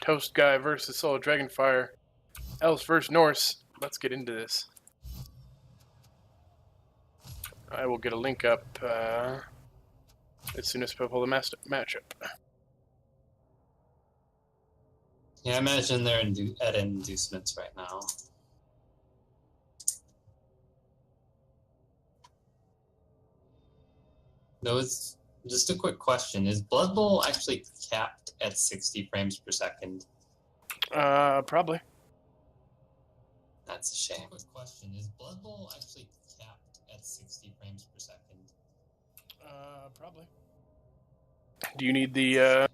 Toastguy versus SoulofDragonFire. Elves versus Norse. Let's get into this. I will get a link up as soon as I pull the matchup. Yeah, I imagine they're at inducements right now. No, it's just a quick question. Is Blood Bowl actually capped at 60 frames per second? Probably. That's a shame. Quick question. Is Blood Bowl actually capped at 60 frames per second? Probably. Do you need the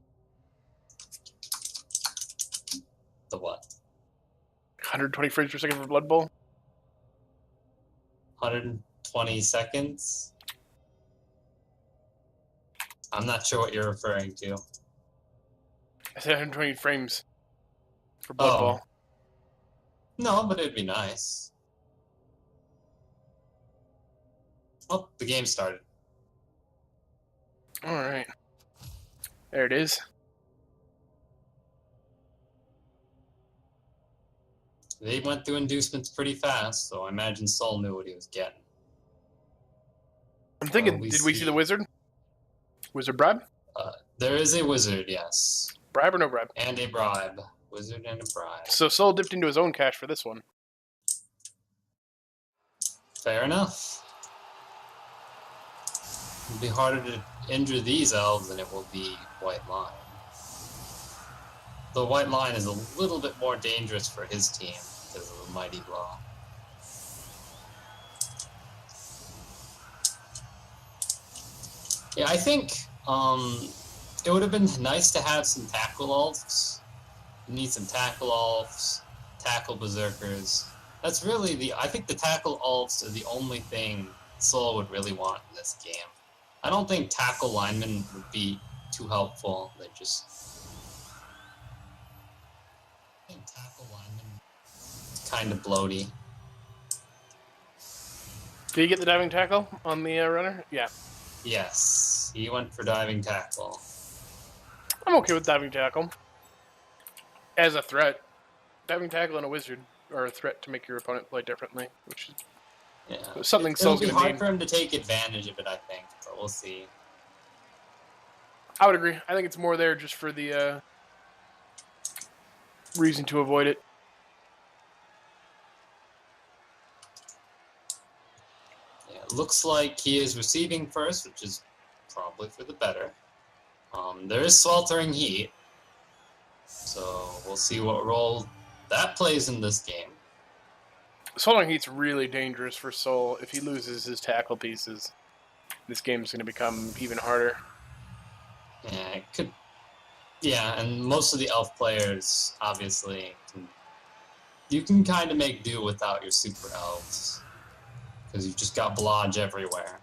what? 120 frames per second for Blood Bowl? 120 seconds? I'm not sure what you're referring to. I said 120 frames for Blood Bowl. No, but it'd be nice. Oh, the game started. Alright. There it is. They went through inducements pretty fast, so I imagine Soul knew what he was getting. I'm thinking, did we see the wizard? Wizard bribe? There is a wizard, yes. Bribe or no bribe? And a bribe. Wizard and a bribe. So Soul dipped into his own cash for this one. Fair enough. It'll be harder to injure these elves than it will be White Line. The White Line is a little bit more dangerous for his team because of the Mighty Blow. Yeah, I think it would have been nice to have some tackle elves. You need some tackle elves, tackle berserkers. That's really I think the tackle elves are the only thing Soul would really want in this game. I don't think tackle linemen would be too helpful. They're just... I think tackle linemen kind of bloaty. Did you get the diving tackle on the runner? Yeah. Yes, he went for diving tackle. I'm okay with diving tackle. As a threat. Diving tackle and a wizard are a threat to make your opponent play differently, which is something Soul's going to It'll be hard for him to take advantage of it, I think, but we'll see. I would agree. I think it's more there just for the reason to avoid it. Yeah, it looks like he is receiving first, which is probably for the better. There is sweltering heat, so we'll see what role that plays in this game. Sweltering heat's really dangerous for Soul. If he loses his tackle pieces, this game's going to become even harder. Yeah, it could. Yeah, and most of the elf players, obviously, you can kind of make do without your super elves, because you've just got blodge everywhere.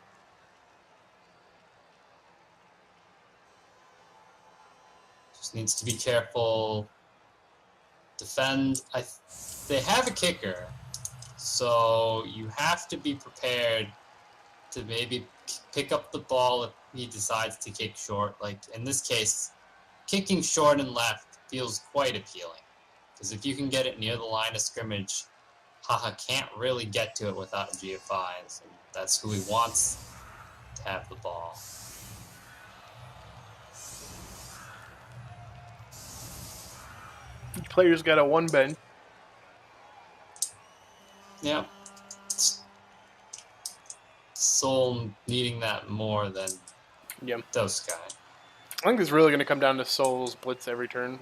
Just needs to be careful. Defend. They have a kicker, so you have to be prepared to maybe pick up the ball if he decides to kick short. Like, in this case, kicking short and left feels quite appealing. Because if you can get it near the line of scrimmage, Haha can't really get to it without GFIs. And that's who he wants to have the ball. Each player's got a one bend. Yep. Soul needing that more than Toastguy. I think it's really going to come down to Soul's blitz every turn.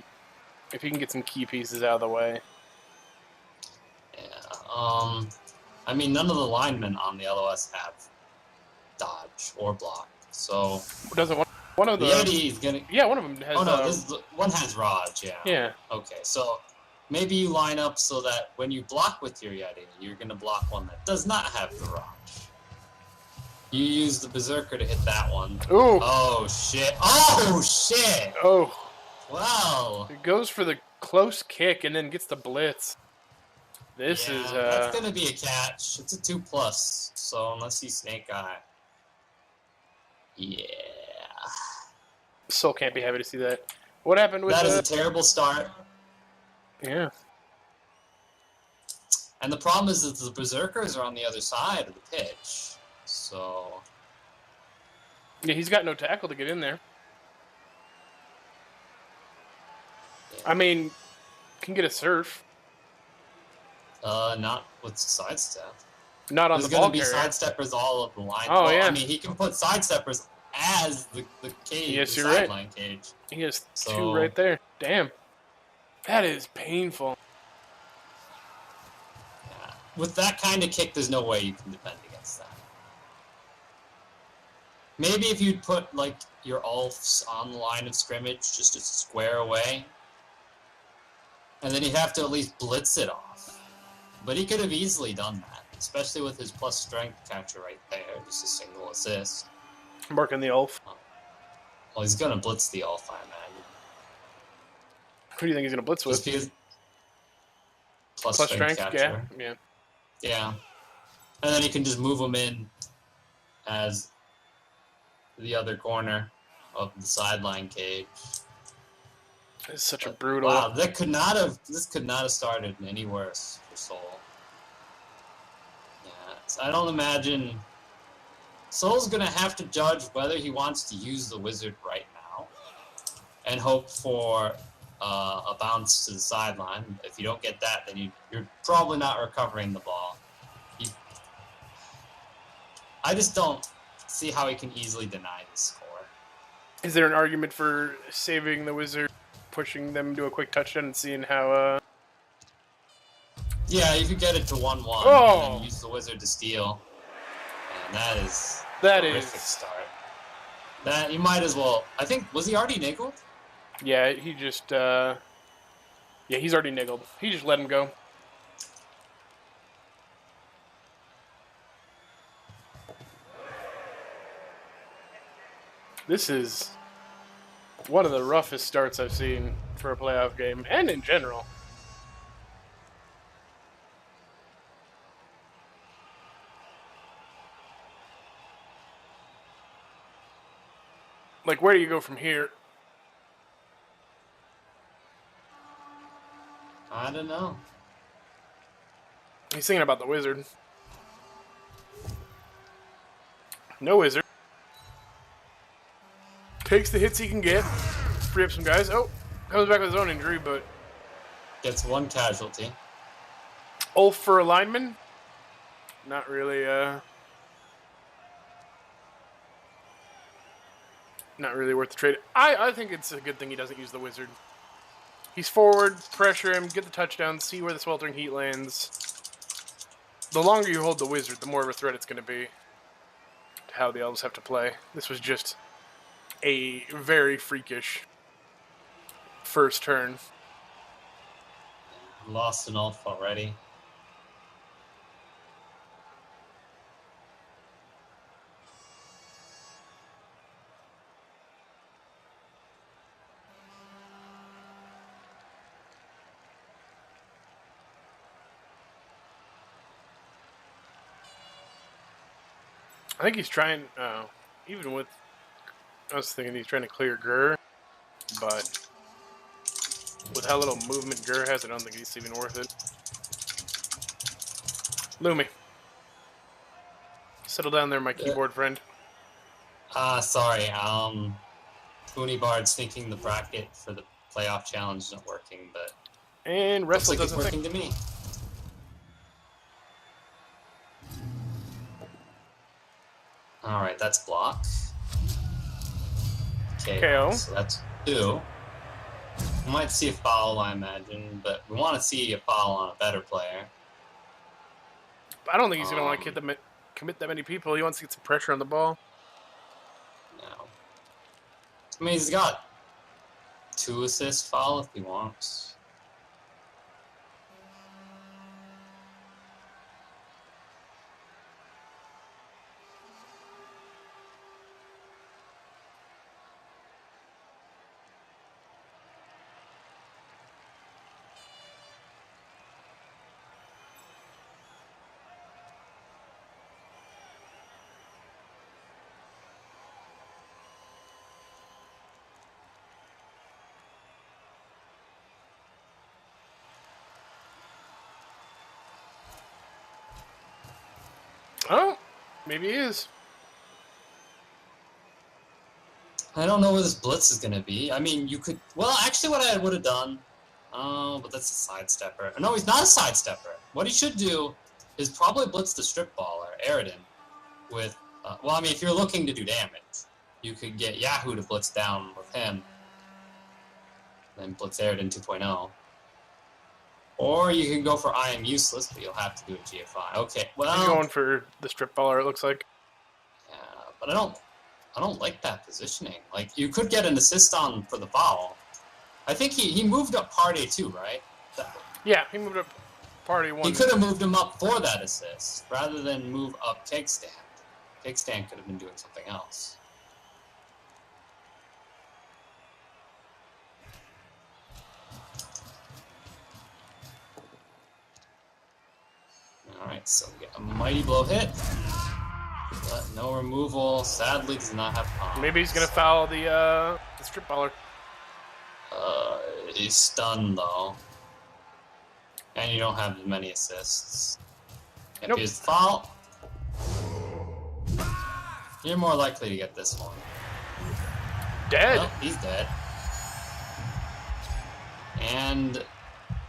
If he can get some key pieces out of the way. Yeah. I mean, none of the linemen on the LOS have dodge or block. So doesn't one of the Yeti's gonna? Yeah, one of them has. Oh no, one has Raj. Yeah. Yeah. Okay, so maybe you line up so that when you block with your Yeti, you're gonna block one that does not have the Raj. You use the Berserker to hit that one. Ooh. Oh shit! Oh shit! Oh. Wow. It goes for the close kick and then gets the blitz. This is that's gonna be a catch. It's a 2+, so unless he's Snake Eye. Yeah. Soul can't be happy to see that. What happened with that? Is a terrible start. Yeah. And the problem is that the Berserkers are on the other side of the pitch. So... Yeah, he's got no tackle to get in there. Yeah. I mean, can get a surf. Not with sidestep. Not on There's the ball going to be carrier. sidesteppers all of the line. Oh, well, yeah. I mean, he can put sidesteppers as the cage, Yes, the you're right. sideline cage. He has So, 2 right there. Damn. That is painful. Yeah. With that kind of kick, there's no way you can defend against that. Maybe if you'd put, like, your ulfs on the line of scrimmage, just a square away, and then he'd have to at least blitz it off. But he could have easily done that, especially with his plus strength catcher right there, just a single assist. Marking the Ulf. Well, he's going to blitz the ulf, I imagine. Who do you think he's going to blitz with? Just because plus strength Yeah, catcher. yeah. Yeah. And then he can just move him in as the other corner of the sideline cage. It's such a brutal... Wow, this could not have started any worse for Soul. Yeah, so I don't imagine... Soul's going to have to judge whether he wants to use the wizard right now and hope for a bounce to the sideline. If you don't get that, then you're probably not recovering the ball. I just don't see how he can easily deny this score. Is there an argument for saving the wizard, pushing them to a quick touchdown, and seeing how... Yeah, you could get it to 1-1 Oh! and then use the wizard to steal. And that is That a horrific start. That you might as well... I think... Was he already niggled? Yeah, he just... Yeah, he's already niggled. He just let him go. This is one of the roughest starts I've seen for a playoff game, and in general. Like, where do you go from here? I don't know. He's thinking about the wizard. No wizard. Takes the hits he can get. Free up some guys. Oh, comes back with his own injury, but... Gets one casualty. Ulf for a lineman? Not really, not really worth the trade. I think it's a good thing he doesn't use the wizard. He's forward, pressure him, get the touchdown, see where the sweltering heat lands. The longer you hold the wizard, the more of a threat it's going to be to how the elves have to play. This was just a very freakish first turn. Lost an elf already. I think he's trying, even with, I was thinking he's trying to clear Gur, but with how little movement Gur has, I don't think he's even worth it. Lumi. Settle down there, my keyboard friend. Sorry, Unibard's thinking the bracket for the playoff challenge isn't working, but... And Wrestle looks like doesn't it's working to me. Alright, that's block. Okay, KO. so that's 2. We might see a foul, I imagine, but we want to see a foul on a better player. I don't think he's going to want to commit that many people. He wants to get some pressure on the ball. No. I mean, he's got 2 assist foul if he wants. Oh, maybe he is. I don't know where this blitz is gonna be. I mean, you could. Well, actually, what I would have done. Oh, but that's a sidestepper. No, he's not a sidestepper. What he should do is probably blitz the strip baller, Aridin, with. Well, I mean, if you're looking to do damage, you could get Yahoo to blitz down with him, then blitz Aridin 2.0. Or you can go for I am useless, but you'll have to do a GFI. Okay, well. He's going for the strip baller, it looks like. Yeah, but I don't like that positioning. Like, you could get an assist on for the foul. I think he moved up party too, right? Yeah, he moved up party 1. He could have moved him up for that assist, rather than move up keg stand. Keg stand could have been doing something else. Alright, so we get a mighty blow hit. But no removal. Sadly, does not have palms. Maybe he's going to foul the strip baller. He's stunned, though. And you don't have as many assists. If Nope. he's foul, you're more likely to get this one. Dead. Well, he's dead. And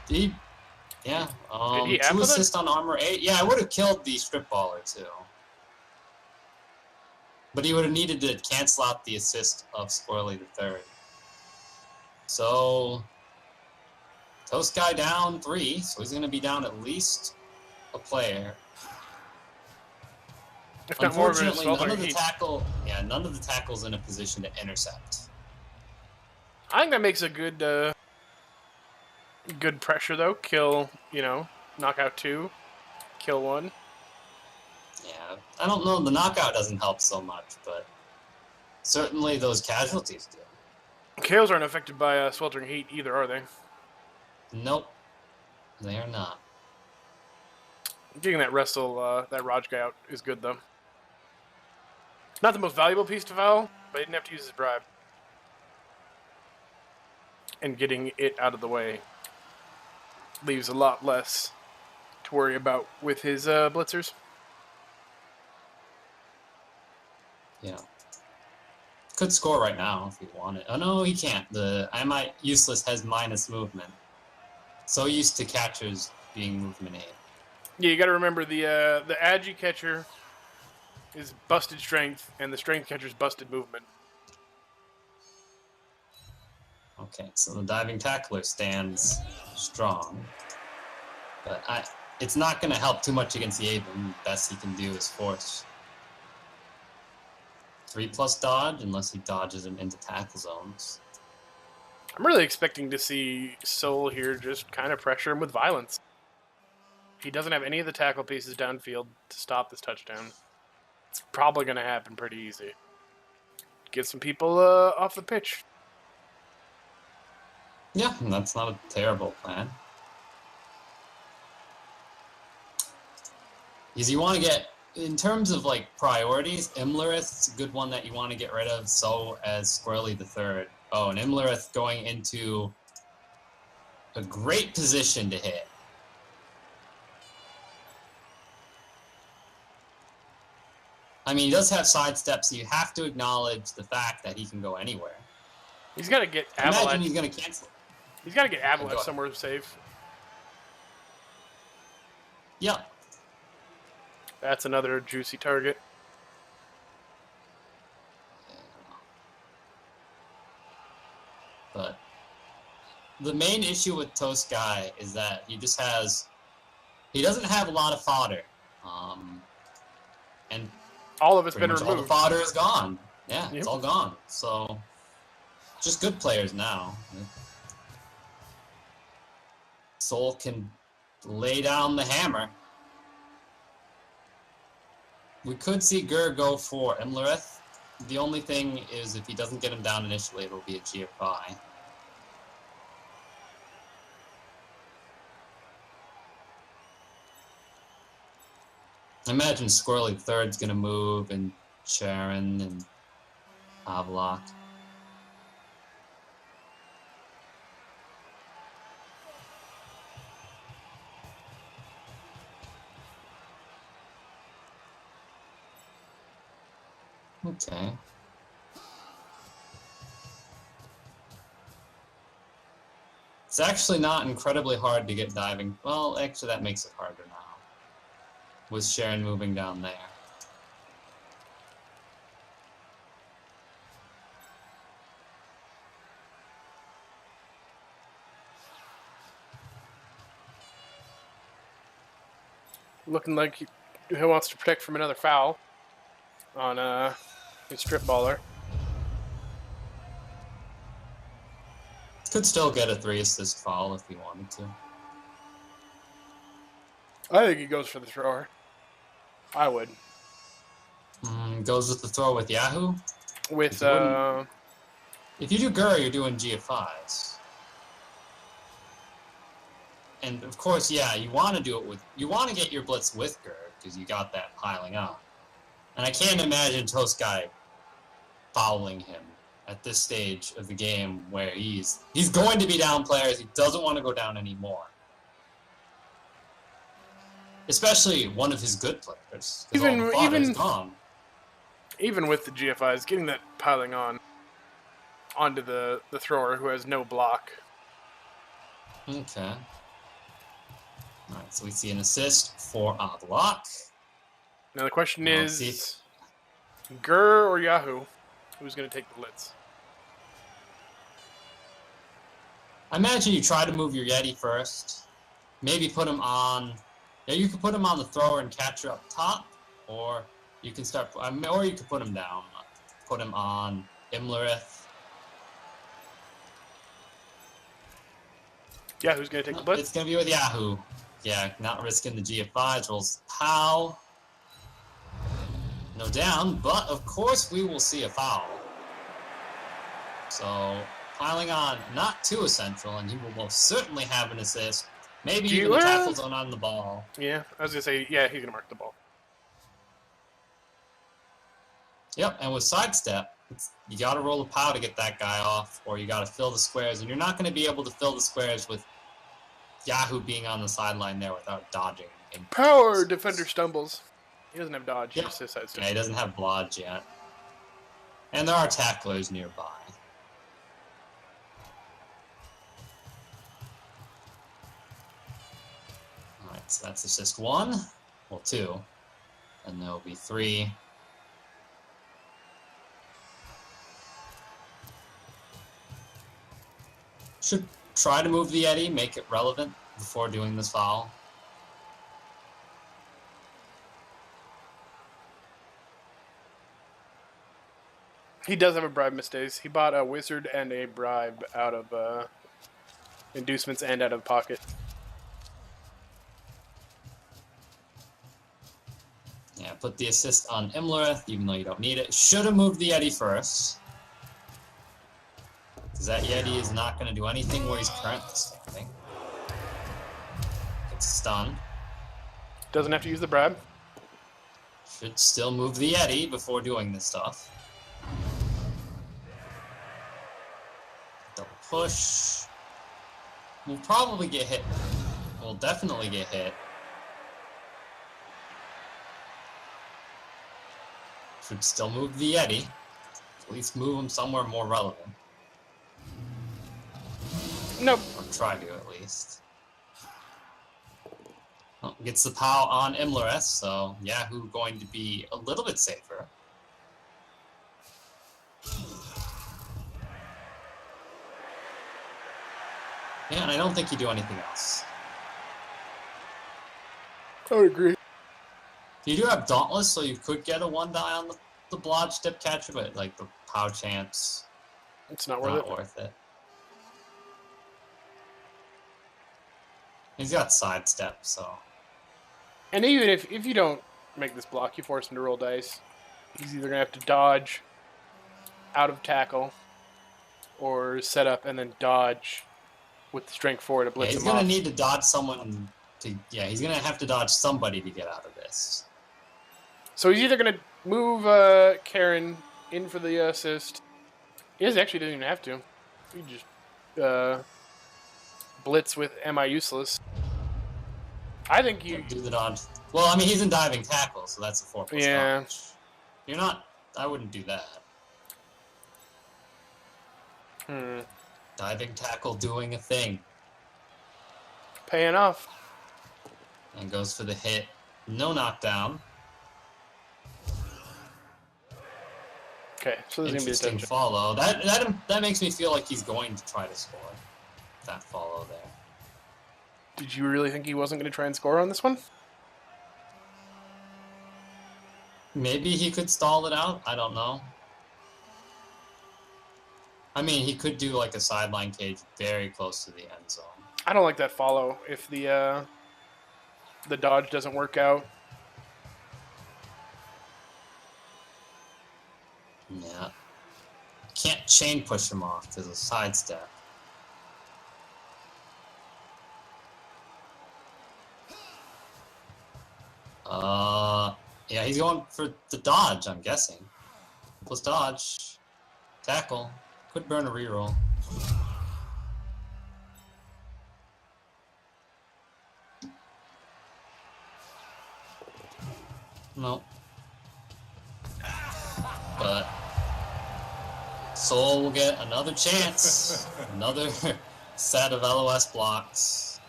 he, yeah, Did he 2 with it? assists on armor 8. Yeah, I would have killed the strip baller too. But he would have needed to cancel out the assist of Squirrely the Third. So, Toastguy down 3, so he's going to be down at least a player. If not more of an Unfortunately, assault none on of the heat. none of the tackles in a position to intercept. I think that makes a good good pressure, though. Kill, knock out 2. Kill 1. Yeah, I don't know. The knockout doesn't help so much, but certainly those casualties do. KOs aren't affected by sweltering heat either, are they? Nope, they are not. Getting that that Raj guy out is good, though. Not the most valuable piece to foul, but he didn't have to use his bribe. And getting it out of the way leaves a lot less to worry about with his blitzers. Yeah. Could score right now if he wanted. Oh no, he can't. The I Might Useless has minus movement. So used to catchers being movement 8. Yeah, you got to remember the Agi catcher is busted strength, and the strength catcher's busted movement. Okay, so the diving tackler stands strong. But it's not going to help too much against the Aben. Best he can do is force 3+ dodge, unless he dodges him into tackle zones. I'm really expecting to see Soul here just kind of pressure him with violence. He doesn't have any of the tackle pieces downfield to stop this touchdown. It's probably going to happen pretty easy. Get some people off the pitch. Yeah, and that's not a terrible plan. Because you want to get, in terms of like priorities, Imlerith's a good one that you want to get rid of, so as Squirrely the Third. Oh, and Imlerith going into a great position to hit. I mean, he does have sidesteps, so you have to acknowledge the fact that he can go anywhere. He's got to get Imagine Avalanche. he's going to cancel. He's got to get Avalanche ahead. somewhere safe. Yeah. That's another juicy target. But the main issue with Toastguy is that he doesn't have a lot of fodder. And All of it's pretty been much all the removed. fodder is gone. Yeah, Yep. it's all gone. So, just good players now. Soul can lay down the hammer. We could see Gur go for Imlerith. The only thing is, if he doesn't get him down initially, it'll be a GFI. I imagine Squirrely Third's gonna move, and Sharon and Avlock. Okay. It's actually not incredibly hard to get diving. Well, actually, that makes it harder now. With Sharon moving down there. Looking like he wants to protect from another foul on his strip baller. Could still get a 3-assist foul if he wanted to. I think he goes for the thrower. I would. Goes with the throw with Yahoo? With, If you do Gur, you're doing GFIs. And of course, yeah, you want to do it with... You want to get your blitz with Gur, because you got that piling up. And I can't imagine Toastguy fouling him at this stage of the game where he's going to be down players. He doesn't want to go down anymore. Especially one of his good players. Even with the GFIs, getting that piling onto the thrower who has no block. Okay. Alright, so we see an assist for Oddlock. Now the question is, Gur or Yahoo? Who's going to take the blitz? I imagine you try to move your Yeti first. Maybe put him on... Yeah, you could put him on the thrower and catcher up top, or you can start... or you could put him down. Put him on Imlerith. Yeah, who's going to take the blitz? It's going to be with Yahoo. Yeah, not risking the GF5s. Rolls POW. No down, but of course we will see a foul. So, piling on, not too essential, and he will most certainly have an assist. Maybe even a tackle zone on the ball. Yeah, I was going to say, yeah, he's going to mark the ball. Yep, and with sidestep, you got to roll a POW to get that guy off, or you got to fill the squares, and you're not going to be able to fill the squares with Yahoo being on the sideline there without dodging. Power defender stumbles. He doesn't have dodge. Yep. Just sidestep. Yeah, he doesn't have blodge yet. And there are tacklers nearby. Alright, so that's assist 1. Well, 2. And there'll be 3. Should try to move the Yeti, make it relevant before doing this foul. He does have a bribe mistakes. He bought a wizard and a bribe out of inducements and out of pocket. Yeah, put the assist on Imlerith, even though you don't need it. Should have moved the Yeti first. Because that Yeti is not going to do anything where he's currently standing. It's stunned. Doesn't have to use the bribe. Should still move the Yeti before doing this stuff. Double push. We'll probably get hit. We'll definitely get hit. Should still move the Yeti. At least move him somewhere more relevant. Nope. Or try to, at least. Well, gets the POW on Imlerith, so Yahoo going to be a little bit safer. Yeah, and I don't think you do anything else. I would agree. You do have Dauntless, so you could get a 1-die on the blodge step catcher, but like the POW chance, It's not worth it. He's got sidestep, so. And even if you don't make this block, you force him to roll dice. He's either going to have to dodge out of tackle or set up and then dodge with the strength 4 to blitz him off. He's going to need to dodge someone to... Yeah, he's going to have to dodge somebody to get out of this. So he's either going to move Karen in for the assist. He actually doesn't even have to. He just blitz with Am I Useless. I think you... Do the dodge. Well, I mean, he's in diving tackle, so that's a 4+ yeah. dodge. You're not I wouldn't do that. Diving tackle doing a thing. Paying off. And goes for the hit. No knockdown. Okay, so there's Interesting gonna be a follow. That makes me feel like he's going to try to score. That follow there. Did you really think he wasn't going to try and score on this one? Maybe he could stall it out. I don't know. I mean, he could do like a sideline cage very close to the end zone. I don't like that follow if the dodge doesn't work out. Yeah. Can't chain push him off because of sidestep. Yeah, he's going for the dodge, I'm guessing. Plus dodge. Tackle. Could burn a reroll. No. But Soul will get another chance. Another set of LOS blocks.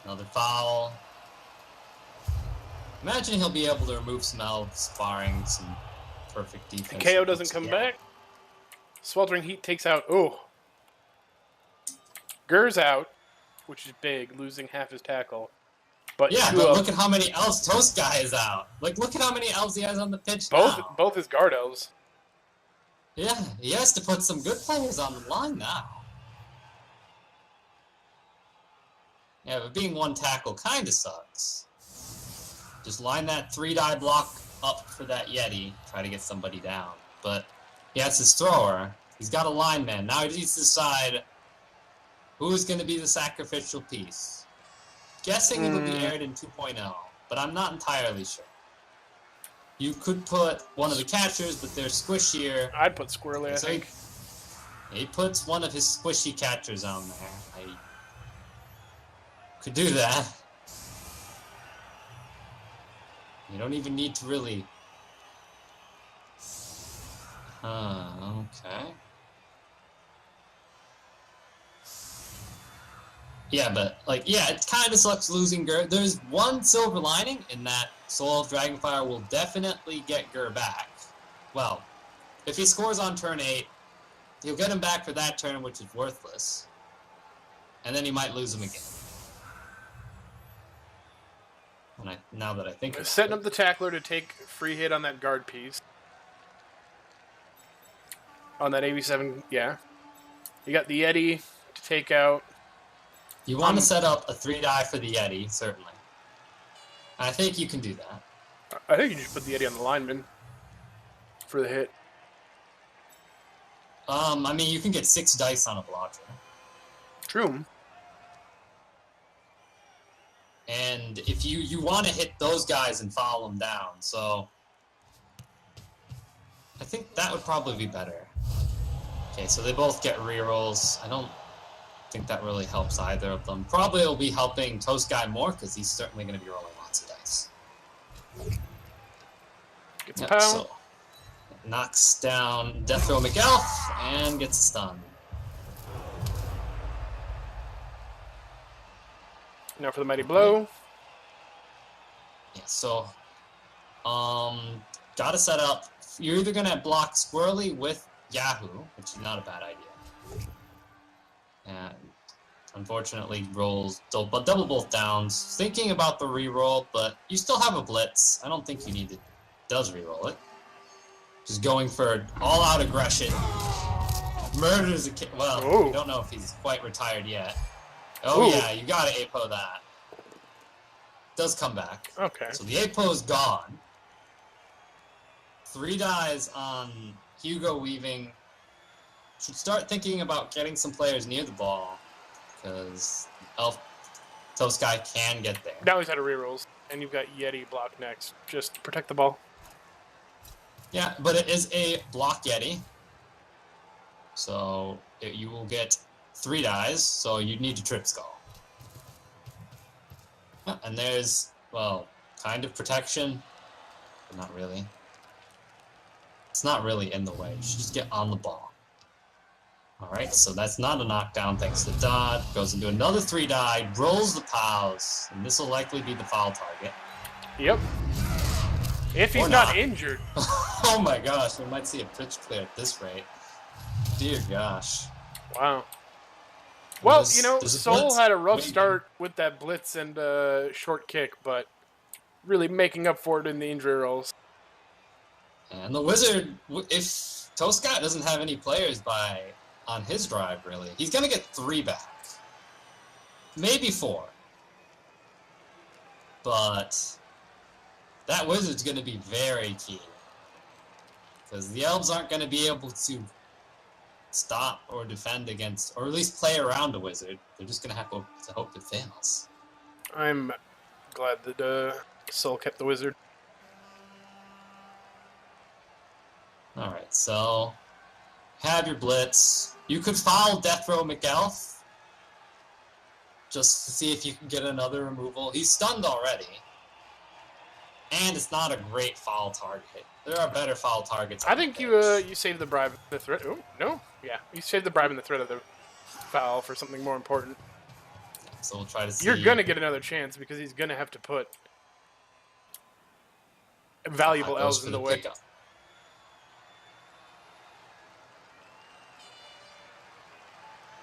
Another foul. Imagine he'll be able to remove some elves, barring some perfect defense. KO doesn't come back. Sweltering Heat takes out. Oh. Gur's out, which is big, losing half his tackle. But yeah, but look at how many elves Toastguy is out. Like, look at how many elves he has on the pitch now. Both his guard elves. Yeah, he has to put some good players on the line now. Yeah, but being one tackle kind of sucks. Just line that 3-die block up for that Yeti. Try to get somebody down. But he has his thrower. He's got a lineman. Now he needs to decide who's going to be the sacrificial piece. Guessing it'll be aired in 2.0, but I'm not entirely sure. You could put one of the catchers, but they're squishier. I'd put Squirrely, I think. He puts one of his squishy catchers on there. I could do that. You don't even need to really... okay. Yeah, but, like, yeah, it kind of sucks losing Gur. There's one silver lining in that Soul of Dragonfire will definitely get Gur back. Well, if he scores on turn 8, he'll get him back for that turn, which is worthless. And then he might lose him again. Now that I think about setting up the tackler to take free hit on that guard piece. On that AB7, yeah. You got the Yeti to take out. You want to set up a 3-die for the Yeti, certainly. I think you can do that. I think you just put the Yeti on the lineman for the hit. I mean, you can get 6 dice on a blocker. True. And if you want to hit those guys and follow them down, so I think that would probably be better. Okay, so they both get rerolls. I don't think that really helps either of them. Probably it'll be helping Toastguy more because he's certainly going to be rolling lots of dice. Gets a pound. So knocks down Death Row McElf and gets stunned. Now for the Mighty Blow. Yeah, so gotta set up. You're either gonna block Squirrely with Yahoo, which is not a bad idea. And unfortunately rolls double both downs. Thinking about the reroll, but you still have a blitz. I don't think you need to does reroll it. Just going for all-out aggression. Murders a kid. Well, Ooh. we don't know if he's quite retired yet. Oh, Ooh. yeah, you gotta APO that. Does come back. Okay. So the APO's gone. 3 dies on Hugo Weaving. Should start thinking about getting some players near the ball, because Toastguy can get there. Now he's out of rerolls, and you've got Yeti block next. Just protect the ball. Yeah, but it is a block Yeti. So you will get 3 dies, so you need to Trip Skull. Yeah, and there's, well, kind of protection, but not really. It's not really in the way. You should just get on the ball. Alright, so that's not a knockdown thanks to dodge. Goes into another 3-die, rolls the POWs, and this will likely be the foul target. Yep. If he's not injured. Oh my gosh, we might see a pitch clear at this rate. Dear gosh. Wow. Well, you know, Soul had a rough start with that blitz and short kick, but really making up for it in the injury rolls. And the Wizard, if Toastguy doesn't have any players on his drive, really, he's going to get 3 back. Maybe 4. But that Wizard's going to be very key. Because the Elves aren't going to be able to stop or defend against, or at least play around a Wizard. They're just going to have to hope it fails. I'm glad that Soul kept the Wizard. Alright, so have your blitz. You could foul Death Row McElf just to see if you can get another removal. He's stunned already. And it's not a great foul target. There are better foul targets. I think you saved the bribe, the threat. Oh, no. Yeah, you saved the bribe and the threat of the foul for something more important. So we'll try to see. You're going to get another chance because he's going to have to put valuable elves in the way. Pickup.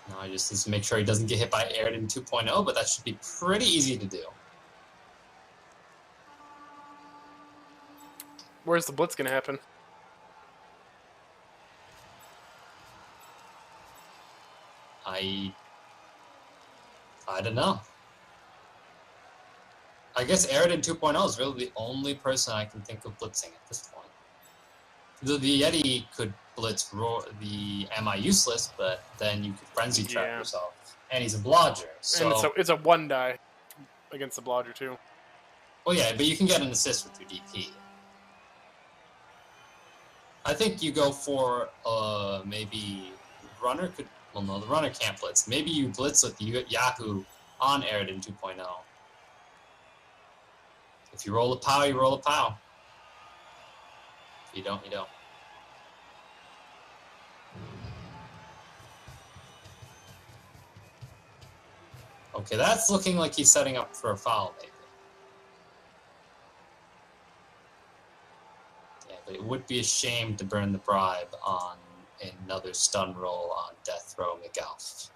Now he just needs to make sure he doesn't get hit by Airden 2.0, but that should be pretty easy to do. Where's the blitz going to happen? I don't know. I guess Airden 2.0 is really the only person I can think of blitzing at this point. The Yeti could blitz the Am I Useless, but then you could frenzy trap yourself. And he's a blodger, so... And it's a 1-die against the blodger, too. Well, yeah, but you can get an assist with your DP. I think you go for, maybe... Runner could... Well, no, the runner can't blitz. Maybe you blitz with Yahoo on Airden 2.0. If you roll a POW, you roll a POW. If you don't, you don't. Okay, that's looking like he's setting up for a foul, maybe. Yeah, but it would be a shame to burn the bribe on another stun roll on Death Row McElf.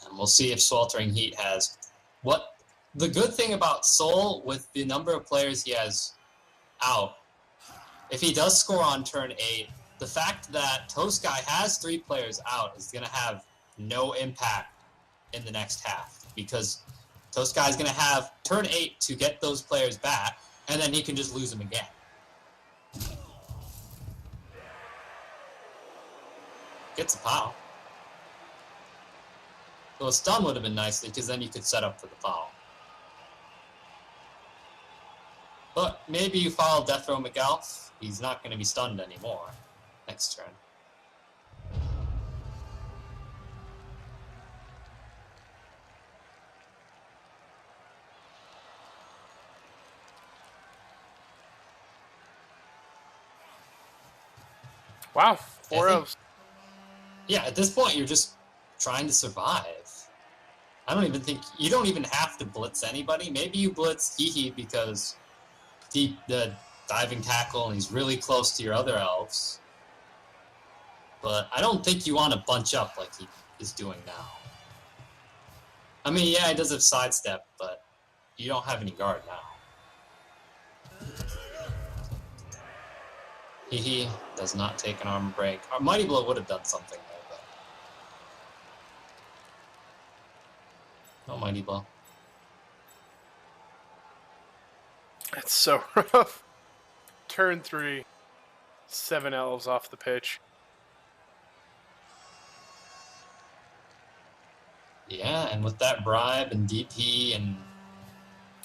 And we'll see if Sweltering Heat has what. The good thing about Soul, with the number of players he has out, if he does score on turn 8, the fact that Toastguy has 3 players out is going to have no impact in the next half, because Toastguy is going to have turn 8 to get those players back, and then he can just lose them again. Gets a POW. So a stun would have been nicely, because then you could set up for the foul. But maybe you foul Death Row McElf. He's not going to be stunned anymore next turn. Wow, 4 elves. Yeah, at this point, you're just trying to survive. I don't even think... You don't even have to blitz anybody. Maybe you blitz Hehe because the diving tackle and he's really close to your other elves. But I don't think you want to bunch up like he is doing now. I mean, yeah, he does have sidestep, but you don't have any guard now. Hehe does not take an armor break. Our Mighty Blow would have done something there, but... No Mighty Blow. That's so rough. Turn 3. 7 elves off the pitch. Yeah, and with that bribe and DP and...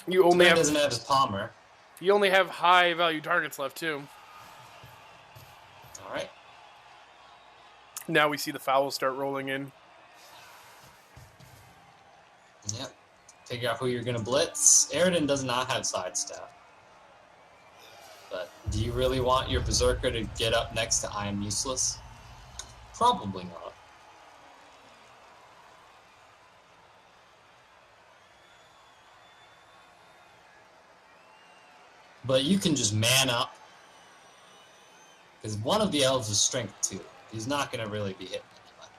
You only doesn't have his Palmer. You only have high value targets left, too. Alright. Now we see the fouls start rolling in. Yep. Figure out who you're going to blitz. Aridin does not have sidestep. But do you really want your Berserker to get up next to I am useless? Probably not. But you can just man up. Because one of the elves is strength 2. He's not going to really be hitting anybody.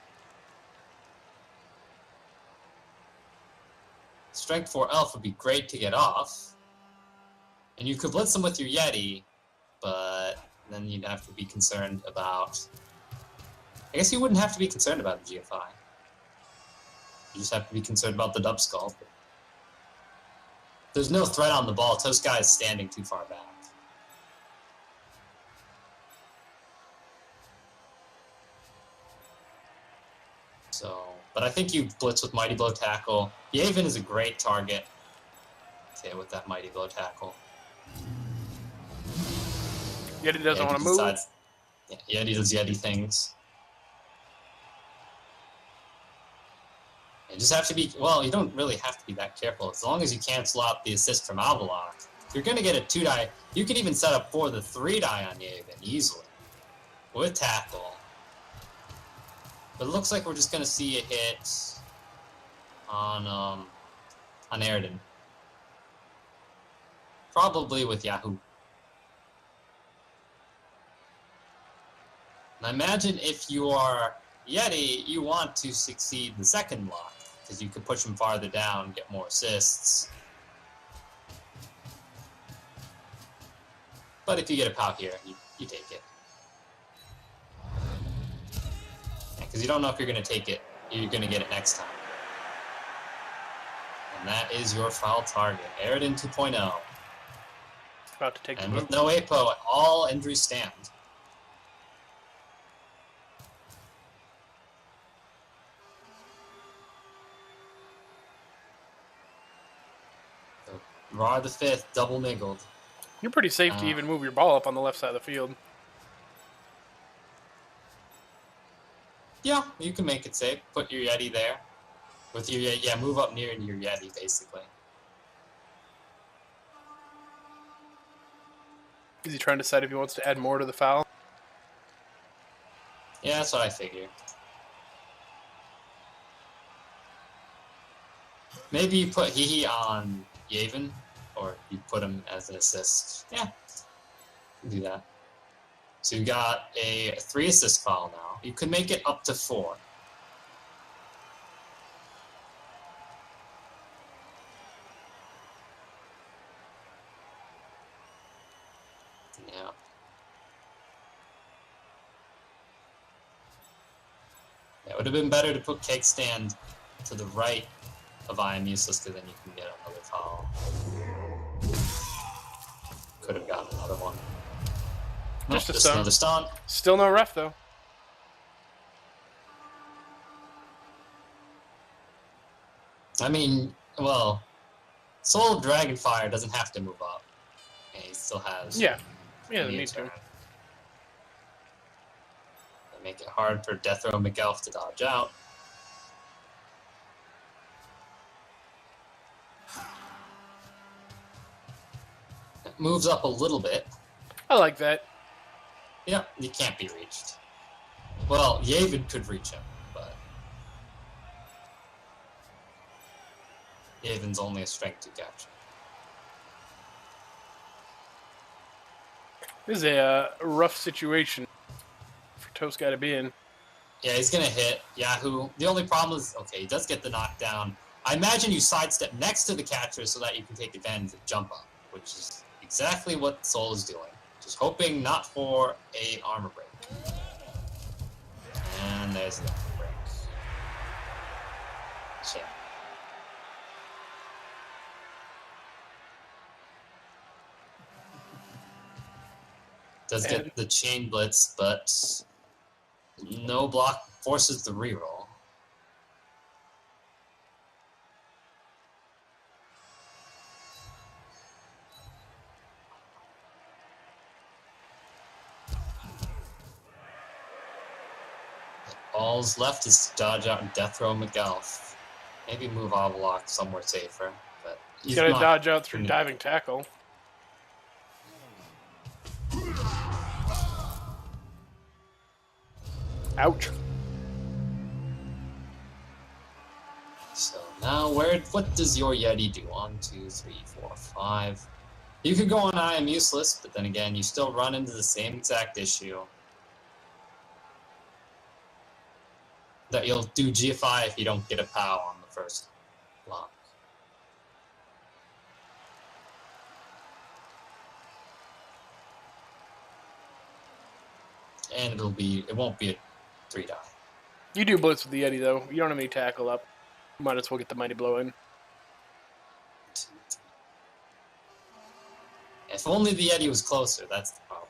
Strength 4 elf would be great to get off. And you could blitz him with your Yeti, but then you'd have to be concerned about... I guess you wouldn't have to be concerned about the GFI. You just have to be concerned about the Dub Skull. There's no threat on the ball. Toastguy is standing too far back. So, but I think you blitz with Mighty Blow Tackle. Yavin is a great target. Okay, with that Mighty Blow Tackle. Yeti doesn't want to move. Yeah, Yeti does Yeti things. You just have to be, well, you don't really have to be that careful. As long as you cancel out the assist from Albalok, if you're going to get a 2-die, you can even set up for the 3-die on Yavin easily. With Tackle. But it looks like we're just going to see a hit on Aridin. Probably with Yahoo. And I imagine if you are Yeti, you want to succeed the second block, because you could push him farther down, get more assists. But if you get a POW here, you take it. Because you don't know if you're going to take it, you're going to get it next time. And that is your foul target, Aridin 2.0. About to take and the with no APO, all injuries stand. Ra the 5th, double niggled. You're pretty safe to even move your ball up on the left side of the field. Yeah, you can make it safe. Put your Yeti there. With your yeah, move up near your Yeti, basically. Is he trying to decide if he wants to add more to the foul? Yeah, that's what I figured. Maybe you put Hehe on Yavin, or you put him as an assist. Yeah, do that. So you got a 3-assist foul now. You can make it up to 4. Yeah. It would have been better to put Cake Stand to the right of I Am Useless, because then you can get another foul. Could have gotten another one. Just Nope, a stun. Another stun. Still no ref, though. I mean, well, SoulofDragonFire doesn't have to move up. And he still has... Yeah. He doesn't need to. They make it hard for Death Row McElf to dodge out. It moves up a little bit. I like that. Yep, he can't be reached. Well, Yavin could reach him, but... Yavin's only a strength 2 capture. This is a rough situation for Toastguy to be in. Yeah, he's gonna hit Yahoo. The only problem is, okay, he does get the knockdown. I imagine you sidestep next to the catcher so that you can take advantage of jump up, which is exactly what Soul is doing. Just hoping not for a armor break. And there's the armor break. Shit. Does get the chain blitz, but no block forces the reroll. All's left is to dodge out and death row McElf. Maybe move Avalock somewhere safer, but He's got to dodge out through diving tackle. Ouch. So now, what does your Yeti do? 1, 2, 3, 4, 5. You could go on I am useless, but then again, you still run into the same exact issue. That you'll do GFI if you don't get a POW on the first block. And it won't be a 3-die. You do blitz with the Yeti, though. You don't have any tackle up. Might as well get the Mighty Blow in. 2, 3. If only the Yeti was closer, that's the problem.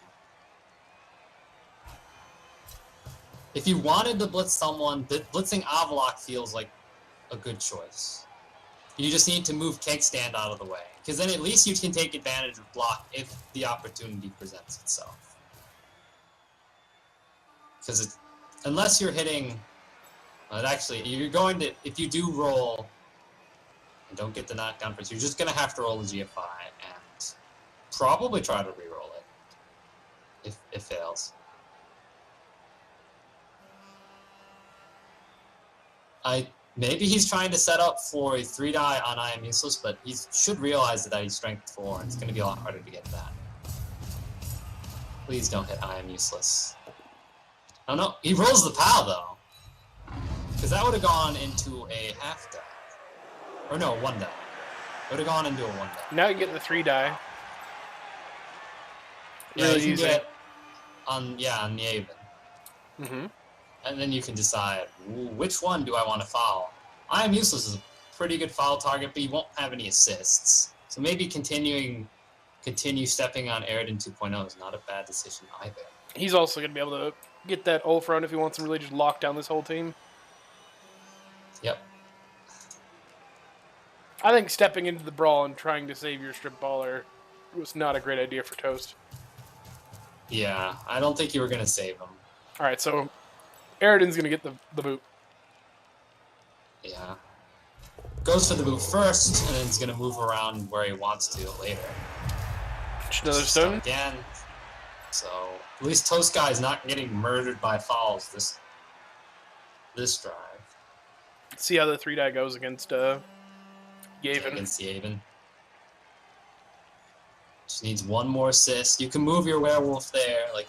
If you wanted to blitz someone, blitzing Avalock feels like a good choice. You just need to move Kickstand out of the way, because then at least you can take advantage of block if the opportunity presents itself. Because unless you're hitting, actually, you're going to, if you do roll and don't get the knockdown first, you're just going to have to roll the GFI and probably try to reroll it if it fails. Maybe he's trying to set up for a 3-die on I am useless, but he should realize that he's strength 4, and it's going to be a lot harder to get that. Please don't hit I am useless. Oh no, he rolls the POW though, because that would have gone into a half die, or no, 1-die. It would have gone into a 1-die. Now you get the 3-die. Yeah, Really you easy. can get on the Aven. Mm-hmm. And then you can decide, which one do I want to foul? I am useless is a pretty good foul target, but you won't have any assists. So maybe continue stepping on Aridin 2.0 is not a bad decision either. He's also going to be able to get that ult front if he wants to really just lock down this whole team. Yep. I think stepping into the brawl and trying to save your strip baller was not a great idea for Toast. Yeah, I don't think you were going to save him. All right, so Aridin's going to get the boot. Yeah. Goes for the boot first, and then he's going to move around where he wants to later. Another stone? Again. So, at least Toastguy is not getting murdered by fouls this drive. Let's see how the 3-die goes against Yavin. Against Yavin. Just needs one more assist. You can move your werewolf there, like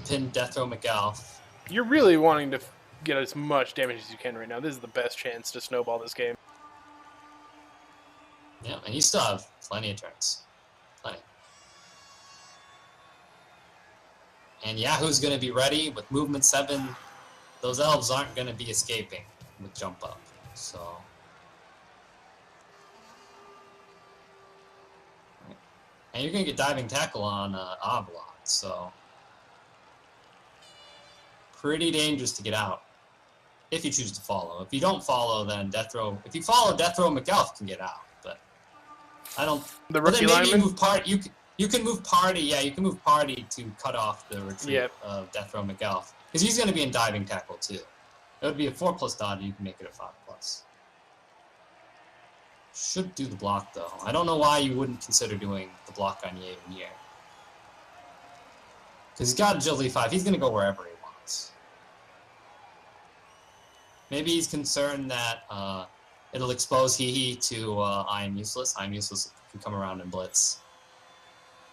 pin Death Row McElf. You're really wanting to get as much damage as you can right now. This is the best chance to snowball this game. Yeah, and you still have plenty of turns. Plenty. And Yahoo's going to be ready with movement 7. Those elves aren't going to be escaping with jump up. So. And you're going to get diving tackle on Avalock, so. Pretty dangerous to get out. If you choose to follow. If you don't follow, then Death Row. If you follow, Death Row McElf can get out. But I don't. The rookie lineman? You can move party. Yeah, you can move party to cut off the retreat of Death Row McElf, because he's going to be in diving tackle too. It would be a 4+ dodge. You can make it a 5+. Should do the block though. I don't know why you wouldn't consider doing the block on Yavin here, because he's got agility 5. He's going to go wherever he wants. Maybe he's concerned that it'll expose Hee to I am useless. I am useless can come around and blitz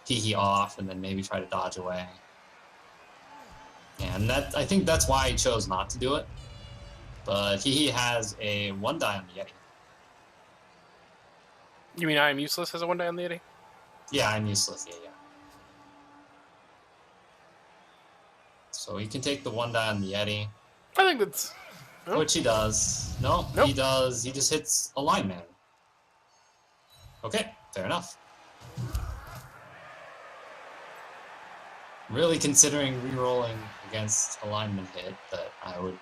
Hee off, and then maybe try to dodge away. And I think that's why he chose not to do it. But Hee has a 1-die on the Yeti. You mean I am useless has a 1-die on the Yeti? Yeah, I'm useless. Yeah. So he can take the 1-die on the Yeti. I think that's... Nope. Which he does. No, nope. He does. He just hits a lineman. Okay, fair enough. Really considering re-rolling against a lineman hit that I would...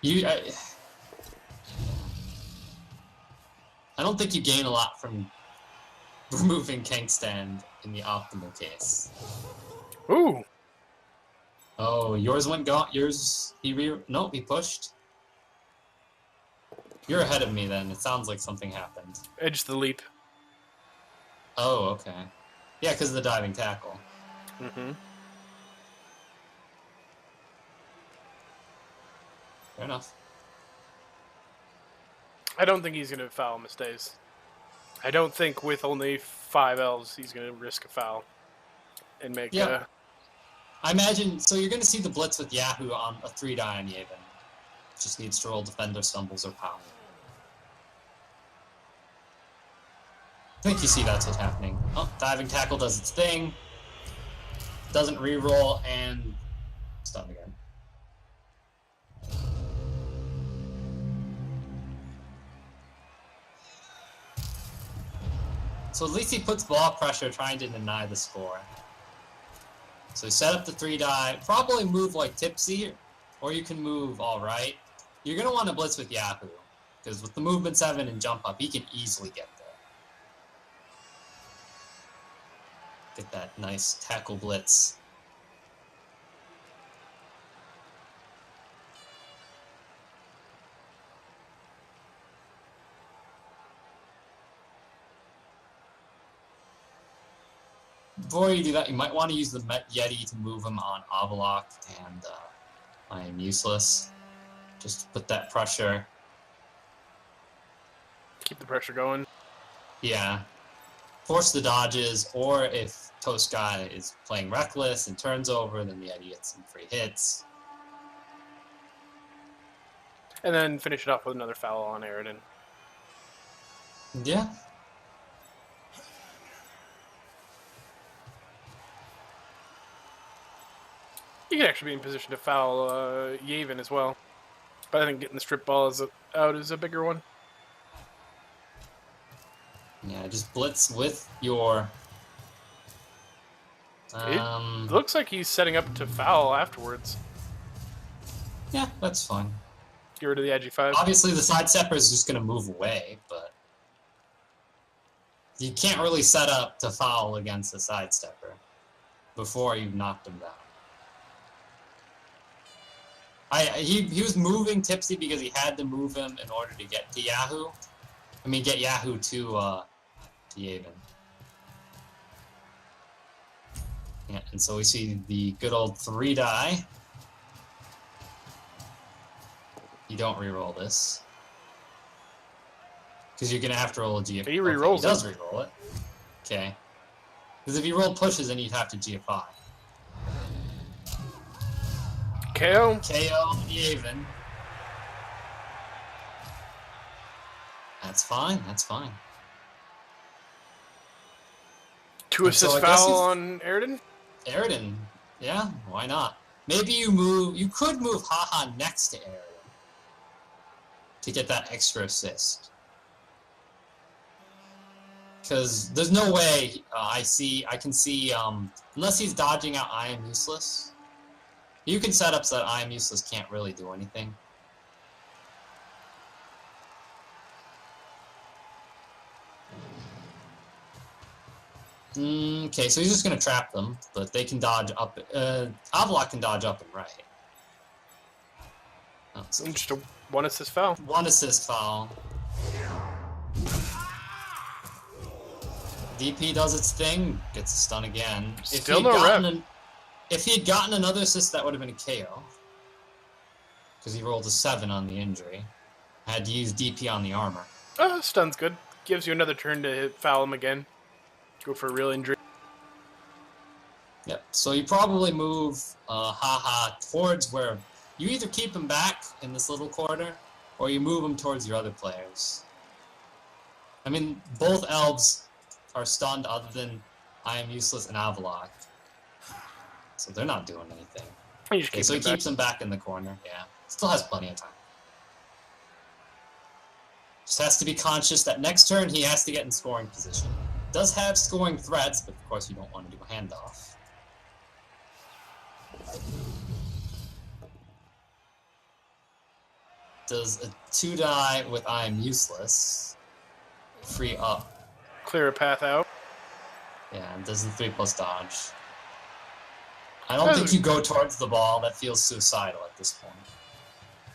I don't think you gain a lot from removing Kickstand in the optimal case. Ooh. Oh, yours went gone. Yours, nope, he pushed. You're ahead of me then. It sounds like something happened. Edge the leap. Oh, okay. Yeah, because of the diving tackle. Mm-hmm. Fair enough. I don't think he's going to foul mistakes. I don't think with only 5 elves he's going to risk a foul and make I imagine, so you're going to see the blitz with Yahoo on a 3-die on Yavin. Just needs to roll defender, stumbles, or power. I think you see that's what's happening. Oh, diving tackle does its thing. Doesn't re-roll, and stun again. So at least he puts ball pressure trying to deny the score. So set up the 3-die, probably move like Tipsy, or you can move Alright. You're going to want to blitz with Yahoo, because with the movement 7 and jump up, he can easily get there. Get that nice tackle blitz. Before you do that, you might want to use the Yeti to move him on Avalok, and I am useless. Just to put that pressure. keep the pressure going. Yeah. Force the dodges, or if Toastguy is playing reckless and turns over, then the Yeti gets some free hits. And then finish it off with another foul on Aridin. Yeah. You could actually be in position to foul Yavin as well. But I think getting the strip ball out is a bigger one. Yeah, just blitz with your... It looks like he's setting up to foul afterwards. Yeah, that's fine. Get rid of the edgy 5. Obviously, the sidestepper is just going to move away, but... You can't really set up to foul against a sidestepper before you've knocked him down. He was moving Tipsy because he had to move him in order to get to Yahoo. I mean, get Yahoo to Yavin. Yeah, and so we see the good old 3-die. You don't re-roll this. Because you're going to have to roll a GFI. He re-rolls he does re-roll it. Okay. Because if you roll pushes, then you'd have to GFI. KO. KO Yavin. That's fine, that's fine. 2 assist foul on Aridin? Aridin, yeah, why not? Maybe you could move Haha next to Aridin to get that extra assist. Because there's no way I can see, unless he's dodging out I am useless. You can set up so that I am useless can't really do anything. Okay, so he's just going to trap them, but they can dodge up. Avalok can dodge up and right. Oh, so Just a 1 assist foul. 1 assist foul. DP does its thing, gets a stun again. Still no rep. If he had gotten another assist, that would have been a KO. Because he rolled a 7 on the injury. Had to use DP on the armor. Stun's good. Gives you another turn to foul him again. Go for a real injury. Yep, so you probably move Haha towards where... You either keep him back in this little corner, or you move him towards your other players. I mean, both elves are stunned other than I am useless and Avalok. So they're not doing anything. Okay, so he keeps him back in the corner. Yeah, still has plenty of time. Just has to be conscious that next turn he has to get in scoring position. Does have scoring threats, but of course you don't want to do a handoff. Does a 2-die with I am useless free up. Clear a path out. Yeah, and does the 3+ dodge. I don't think you go towards the ball. That feels suicidal at this point.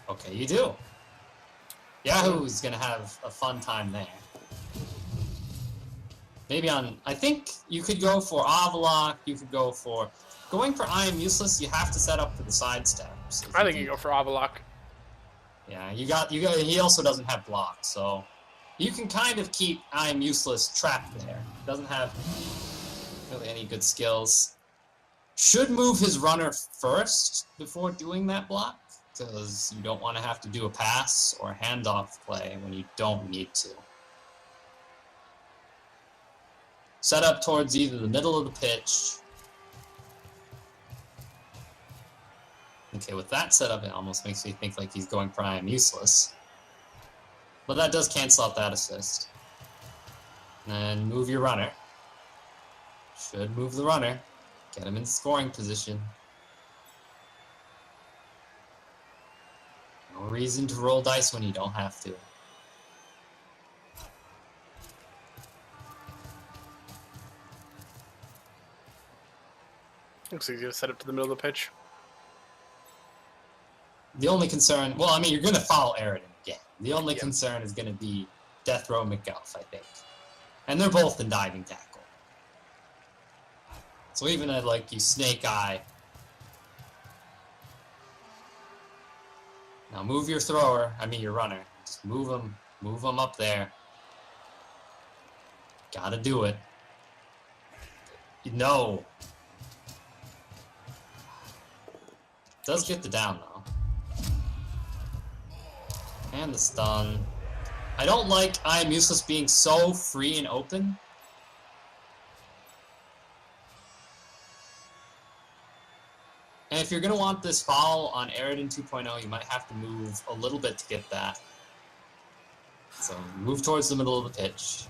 Okay, you do. Yahoo's gonna have a fun time there. Maybe on... I think you could go for Avalock, you could go for... Going for I am useless, you have to set up for the sidesteps. I think you go for Avalock. Yeah, you got... He also doesn't have block, so... You can kind of keep I am useless trapped there. Doesn't have really any good skills. Should move his runner first before doing that block, because you don't want to have to do a pass or a handoff play when you don't need to. Set up towards either the middle of the pitch. Okay, with that setup, it almost makes me think like he's going for I am useless. But that does cancel out that assist. And move your runner. Should move the runner. Get him in scoring position. No reason to roll dice when you don't have to. Looks like he's going to set up to the middle of the pitch. The only concern... Well, I mean, you're going to foul Aridin again. The only concern is going to be Death Row McGuff, I think. And they're both in diving tackle. So even at, like, you Snake Eye... Now move your thrower, I mean your runner. Just move him up there. Gotta do it. No. Does get the down, though. And the stun. I don't like I am useless being so free and open. And if you're going to want this foul on Aridin 2.0, you might have to move a little bit to get that. So move towards the middle of the pitch.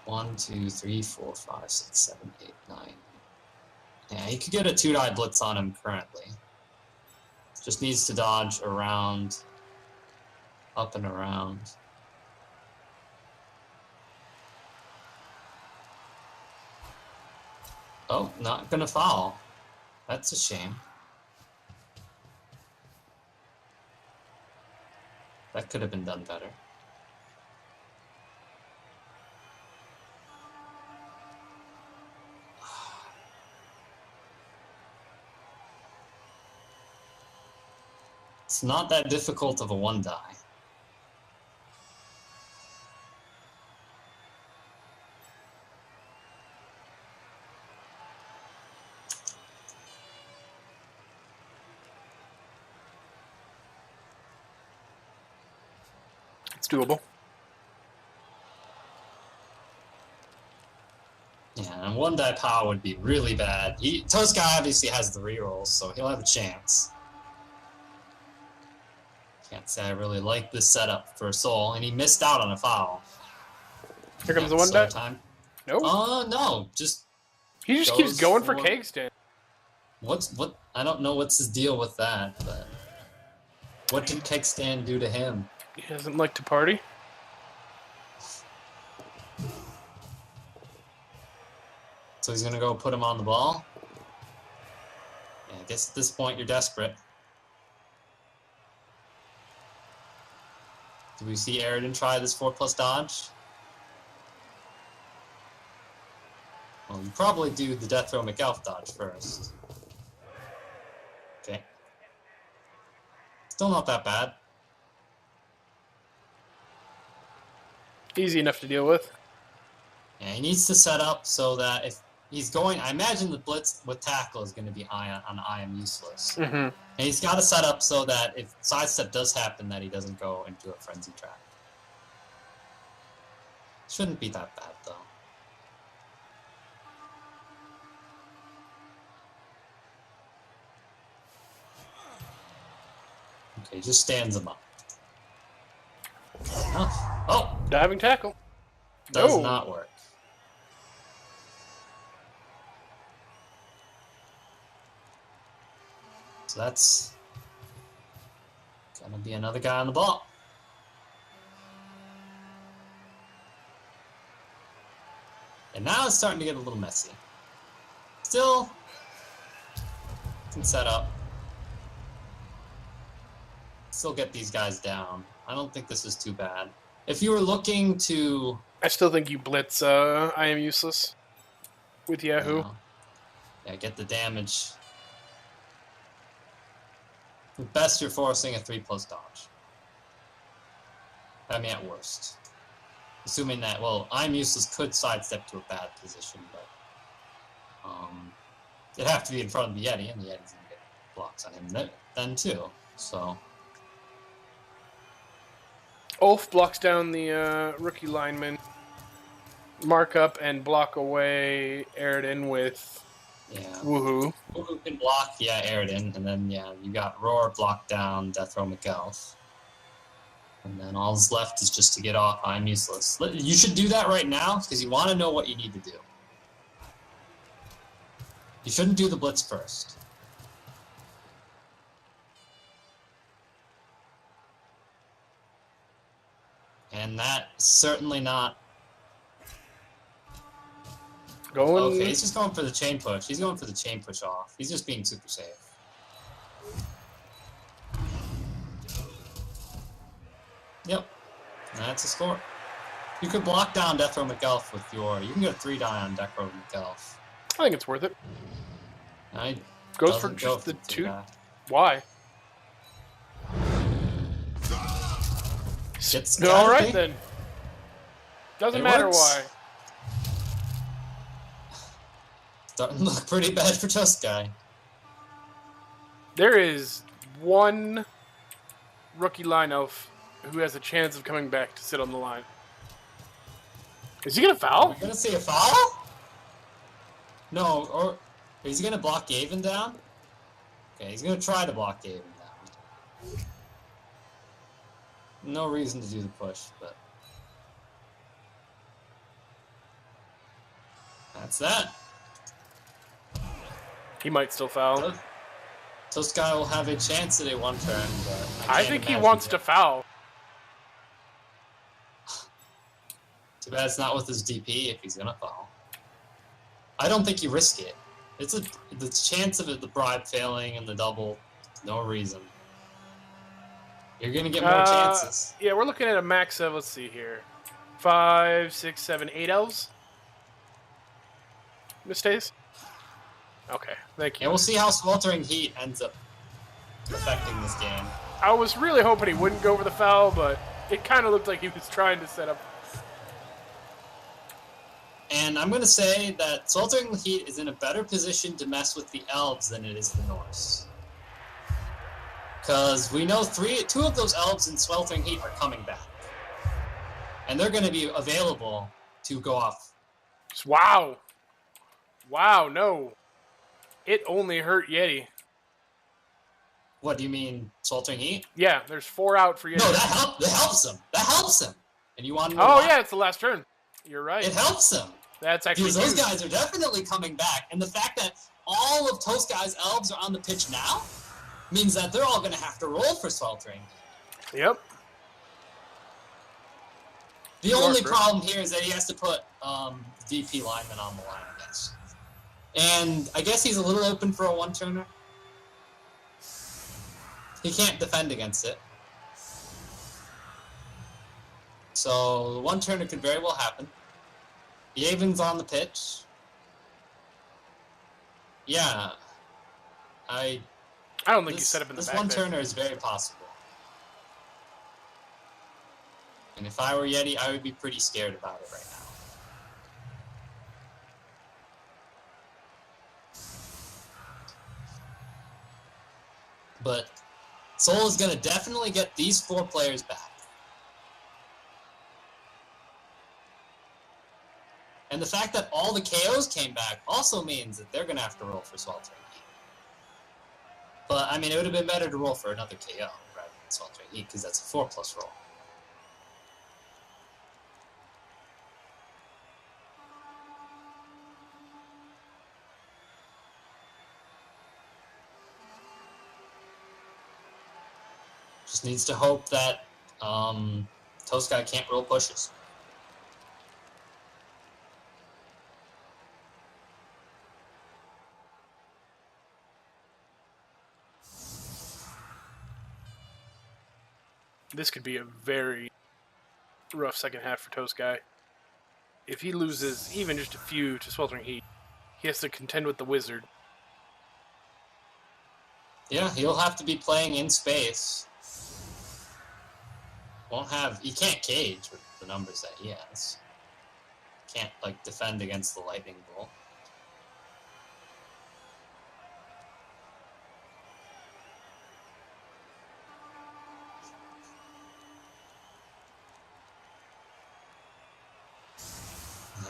One, two, three, four, five, six, 7, 8, 9. Yeah, you could get a 2-die blitz on him currently. Just needs to dodge around, up and around. Oh, not gonna foul. That's a shame. That could have been done better. It's not that difficult of a 1-die. It's doable. Yeah, and 1-die power would be really bad. Toastguy obviously has the rerolls, so he'll have a chance. Can't say I really like this setup for Soul, and he missed out on a foul. Here comes the 1-die. Time. No. No, just... He just keeps going for keg stand. What? I don't know what's his deal with that, but... What did keg stand do to him? He doesn't like to party. So he's gonna go put him on the ball? Yeah, I guess at this point you're desperate. Do we see Aridin try this 4+ dodge? Well, you probably do the Death Row McElf dodge first. Okay. Still not that bad. Easy enough to deal with. Yeah, he needs to set up so that if he's going... I imagine the blitz with tackle is going to be on I am useless. Mm-hmm. And he's got to set up so that if sidestep does happen, that he doesn't go into a frenzy trap. Shouldn't be that bad, though. Okay, just stands him up. Oh! Diving tackle. Does not work. So that's gonna be another guy on the ball. And now it's starting to get a little messy. Still, can set up. Still get these guys down. I don't think this is too bad. If you were looking to... I still think you blitz I Am Useless with Yahoo. Yeah, get the damage. At best, you're forcing a 3+ dodge. I mean, at worst. Assuming that, well, I'm Useless could sidestep to a bad position, but... it'd have to be in front of the Yeti, and the Yeti's gonna get blocks on him then too, so... Ulf blocks down the rookie lineman. Mark up and block away Aridin with Woohoo. Woohoo can block, Aridin, and then, you got Roar block down Death Row McGelf. And then all that's left is just to get off I'm Useless. You should do that right now, because you want to know what you need to do. You shouldn't do the blitz first. And that's certainly not... Okay, he's just going for the chain push. He's going for the chain push off. He's just being super safe. Yep. And that's a score. You could block down Death Row McGelf with your... You can get a 3-die on Death Row McGelf. I think it's worth it. Goes for just the 2. Why? Alright then. Doesn't matter why. Starting to look pretty bad for Toastguy. There is one rookie line elf who has a chance of coming back to sit on the line. Is he gonna foul? Are we gonna see a foul? No, or is he gonna block Gavin down? Okay, he's gonna try to block Gavin down. No reason to do the push, but that's that. He might still foul. Toastguy will have a chance at a 1 turn, but I think he wants to foul. Too bad it's not with his DP if he's gonna foul. I don't think you risk it. It's the chance of the bribe failing and the double, no reason. You're gonna get more chances. Yeah, we're looking at a max of, let's see here, 5, 6, 7, 8 elves. Miss Days? Okay, thank you. And we'll see how Sweltering Heat ends up affecting this game. I was really hoping he wouldn't go for the foul, but it kind of looked like he was trying to set up. And I'm going to say that Sweltering Heat is in a better position to mess with the elves than it is the Norse. Because we know 2 of those elves in Sweltering Heat are coming back. And they're going to be available to go off. Wow. Wow, no. It only hurt Yeti. What, do you mean Sweltering Heat? Yeah, there's 4 out for Yeti. No, that helps him. That helps him. And you want to know why? yeah, it's the last turn. You're right. It helps him. That's actually because those guys are definitely coming back. And the fact that all of Toastguy's elves are on the pitch now means that they're all going to have to roll for Sweltering. Yep. The only problem here is that he has to put DP lineman on the line, I guess. And I guess he's a little open for a 1-turner. He can't defend against it. So the 1-turner could very well happen. Yaven's on the pitch. Yeah. I don't think he's set up in the back. This 1-turner is very possible. And if I were Yeti, I would be pretty scared about it right now. But Soul is going to definitely get these 4 players back. And the fact that all the KOs came back also means that they're going to have to roll for Sweltering Heat. But, I mean, it would have been better to roll for another KO rather than Sweltering Heat, because that's a 4+ roll. Just needs to hope that Toastguy can't roll pushes. This could be a very rough second half for Toastguy. If he loses even just a few to Sweltering Heat, he has to contend with the Wizard. Yeah, he'll have to be playing in space. He can't cage with the numbers that he has. Can't, like, defend against the Lightning Bolt.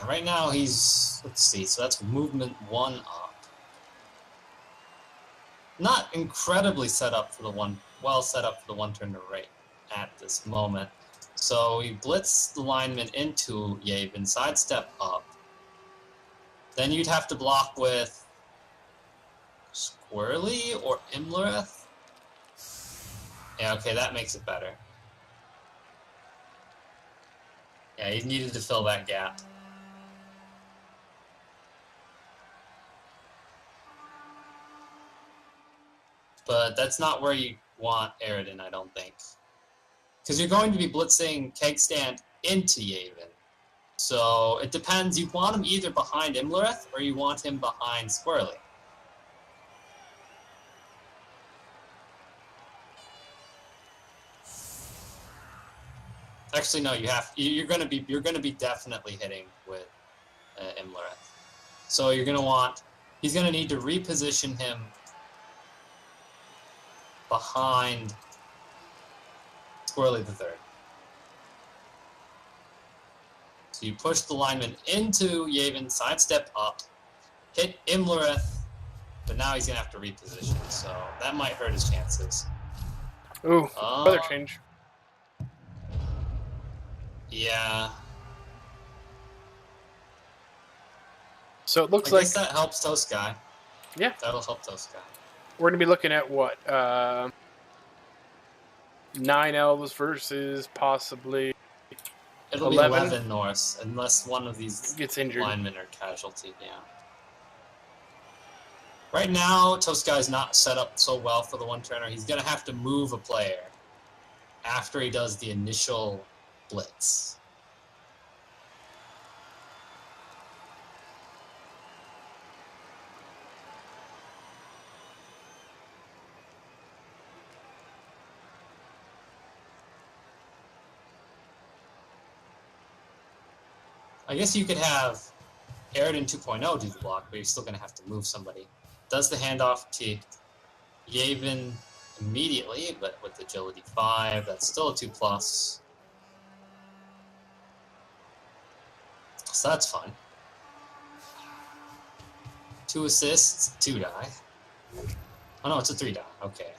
Right now he's, let's see, so that's movement 1 up. Not incredibly set up for the well set up for the one-turn array at this moment. So he blitzed the lineman into Yavin, sidestep up. Then you'd have to block with Squirrely or Imlerith. Yeah, okay, that makes it better. Yeah, he needed to fill that gap. But that's not where you want Aridin, I don't think. Because you're going to be blitzing Keg Stand into Yavin. So it depends. You want him either behind Imlerith or you want him behind Squirrely. Actually, no. You're going to be definitely hitting with Imlerith. So you're going to want. He's going to need to reposition him behind Squirrely the Third. So you push the lineman into Yavin, sidestep up, hit Imlerith, but now he's going to have to reposition, so that might hurt his chances. Ooh, weather change. Yeah. So it looks I like... guess that helps Toastguy. Yeah. That'll help Toastguy. We're going to be looking at what? 9 elves versus possibly It'll 11? be 11 Norse, unless one of these gets injured. Linemen are casualty, yeah. Right now, Toastguy's not set up so well for the one-turner. He's going to have to move a player after he does the initial blitz. I guess you could have Aridin 2.0 do the block, but you're still going to have to move somebody. Does the handoff to Yavin immediately, but with agility 5, that's still a 2+. So that's fun. 2 assists, 2 die. Oh no, it's a 3 die, okay.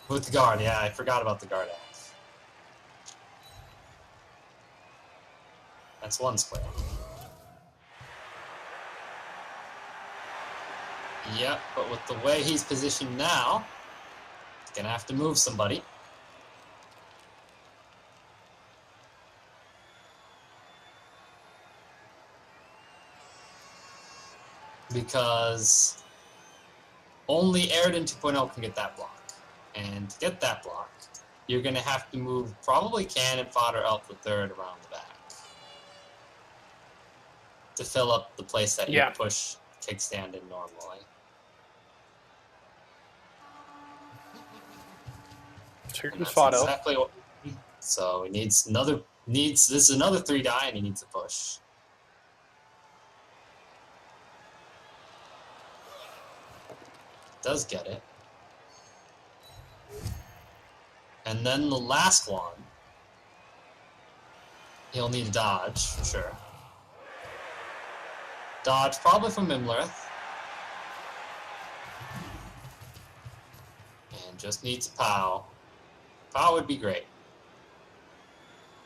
With the guard, yeah, I forgot about the guard axe. That's 1 square. Yep, but with the way he's positioned now, he's gonna have to move somebody. Because only Aridin 2.0 can get that block. And to get that block, you're gonna have to move probably Cannon Fodder up the third around the back. To fill up the place that you push kickstand in normally. So here comes Fodder. Exactly what. So he needs another. This is another 3 die, and he needs a push. Does get it. And then the last one, he'll need a dodge for sure. Dodge probably from Imlerith. And just needs a POW. POW would be great.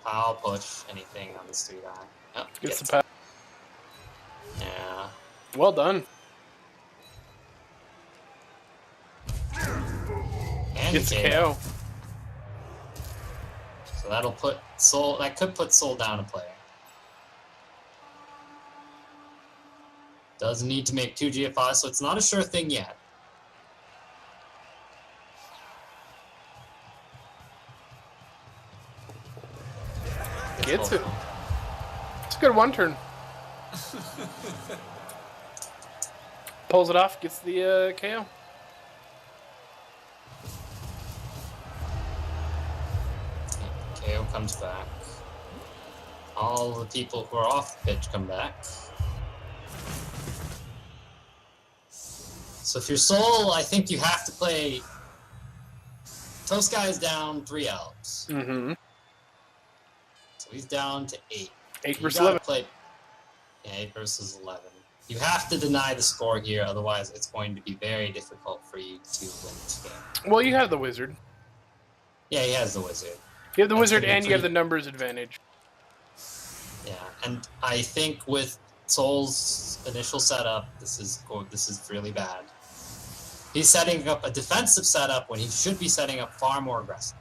POW, push, anything on this 3 die. Oh, gets the POW. Yeah. Well done. And gets a KO. So that'll put Soul. That could put Soul down a player. Does need to make 2 GFIs, so it's not a sure thing yet. Gets it. It's a good one turn. Pulls it off, gets the KO. KO comes back. All the people who are off the pitch come back. So if you're Soul, I think you have to play... Toastguy is down 3 elves. Mm-hmm. So he's down to 8. 8 versus 11. Play... Yeah, 8 versus 11. You have to deny the score here, otherwise it's going to be very difficult for you to win this game. Well, you have the wizard. Yeah, he has the wizard. You have the wizard and you have the numbers advantage. Yeah, and I think with Soul's initial setup, this is really bad. He's setting up a defensive setup when he should be setting up far more aggressive.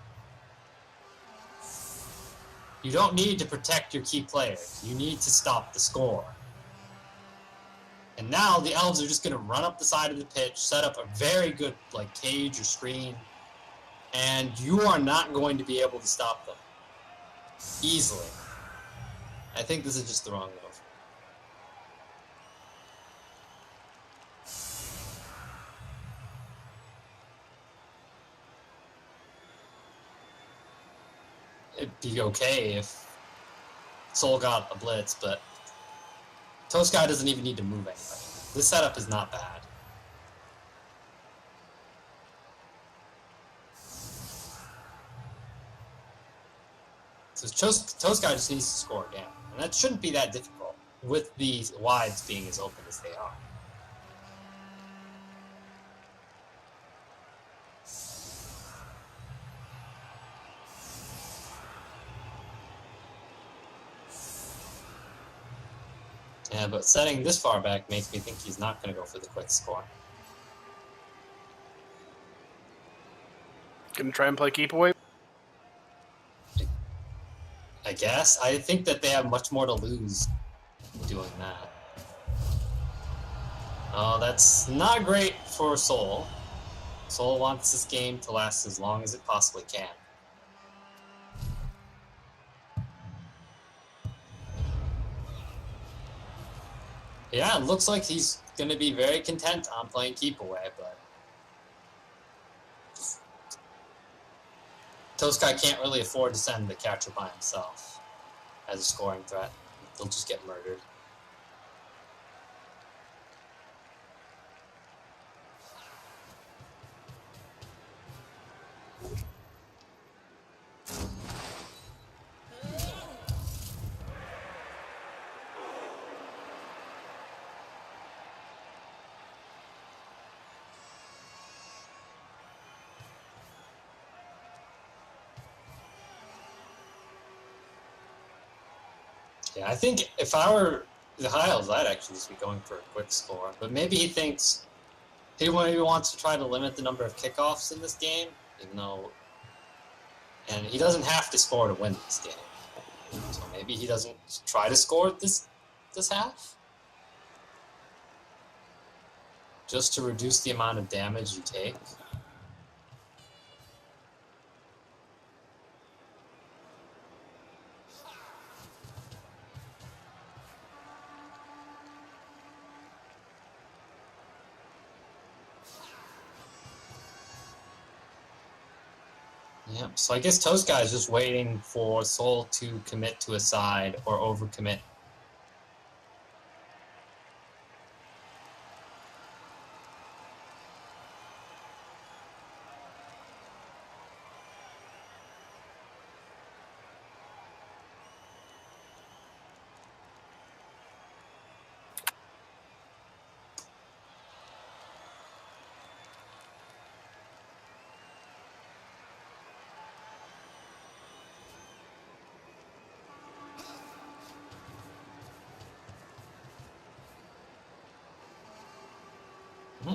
You don't need to protect your key player. You need to stop the score. And now the elves are just going to run up the side of the pitch, set up a very good cage or screen, and you are not going to be able to stop them easily. I think this is just the wrong move. It'd be okay if Soul got a blitz, but Toastguy doesn't even need to move anybody. This setup is not bad. So Toastguy just needs to score again, and that shouldn't be that difficult with the wides being as open as they are. Yeah, but setting this far back makes me think he's not going to go for the quick score. Gonna try and play keep away? I guess. I think that they have much more to lose doing that. Oh, that's not great for Soul. Soul wants this game to last as long as it possibly can. Yeah, it looks like he's going to be very content on playing keep away, but Toastguy can't really afford to send the catcher by himself as a scoring threat. He'll just get murdered. Yeah, I think if I were the Hiles, I'd actually just be going for a quick score. But maybe he thinks he maybe wants to try to limit the number of kickoffs in this game, even though, and he doesn't have to score to win this game. So maybe he doesn't try to score this half, just to reduce the amount of damage you take. Yeah, so I guess Toastguy is just waiting for Soul to commit to a side or overcommit.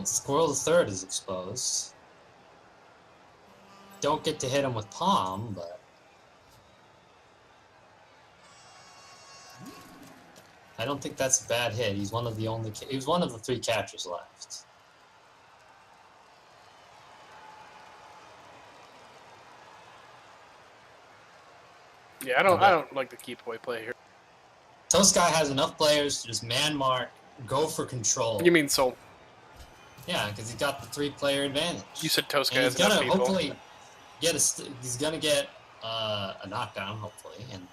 Squirrel the Third is exposed. Don't get to hit him with Palm, but I don't think that's a bad hit. He's one of the 3 catchers left. Yeah, I don't like the keep away play here. Toastguy has enough players to just man mark, go for control. You mean Soul? Yeah, because he's got the 3-player advantage. You said Toastguy and has he's gonna enough people. hopefully get he's gonna get a knockdown, hopefully, and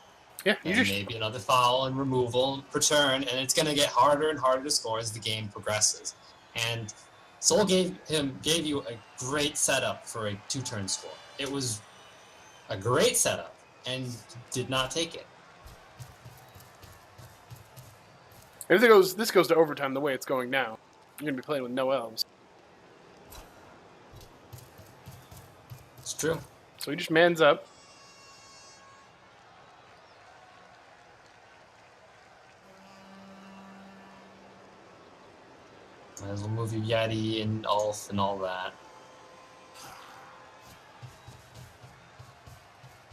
yeah, you just maybe another foul and removal per turn, and it's gonna get harder and harder to score as the game progresses. And Soul gave you a great setup for a 2-turn score. It was a great setup, and did not take it. If this goes to overtime the way it's going now, you're gonna be playing with no elves. It's true. So he just mans up. Might as well move your Yeti and Ulf and all that.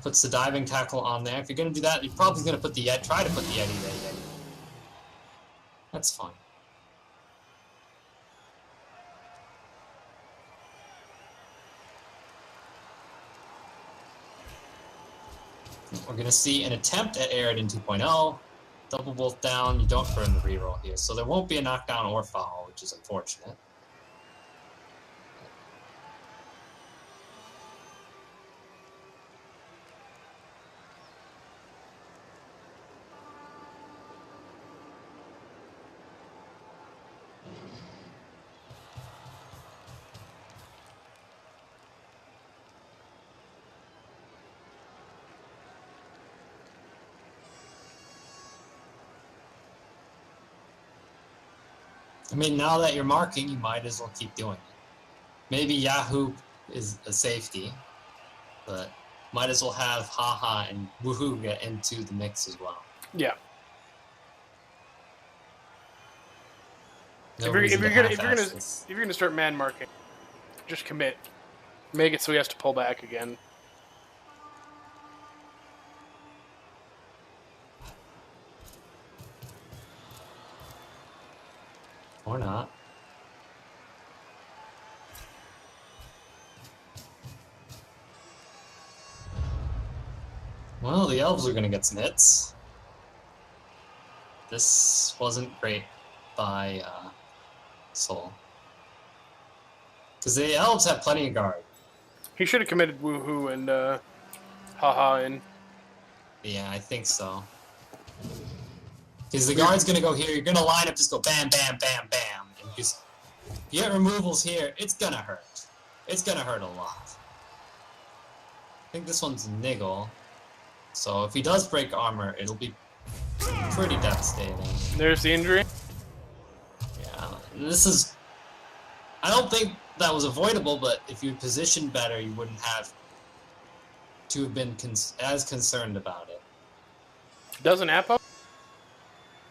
Puts the diving tackle on there. If you're gonna do that, you're probably gonna put the Yeti. Try to put the Yeti there, Yeti. That's fine. We're gonna see an attempt at Aridin 2.0. Double bolt down. You don't burn the reroll here, so there won't be a knockdown or foul, which is unfortunate. I mean, now that you're marking, you might as well keep doing it. Maybe Yahoo is a safety, but might as well have Haha and Woohoo get into the mix as well. Yeah. No if you're reason gonna start man marking, just commit. Make it so he has to pull back again. Or not. Well, the elves are going to get some hits. This wasn't great by Soul. Because the elves have plenty of guard. He should have committed Woohoo and Haha in. Yeah, I think so. Because the guard's going to go here, you're going to line up, just go bam, bam, bam, bam. And just, if you get removals here, it's going to hurt. It's going to hurt a lot. I think this one's niggle. So if he does break armor, it'll be pretty devastating. There's the injury. Yeah, this is... I don't think that was avoidable, but if you positioned better, you wouldn't have to have been as concerned about it. Doesn't Apo?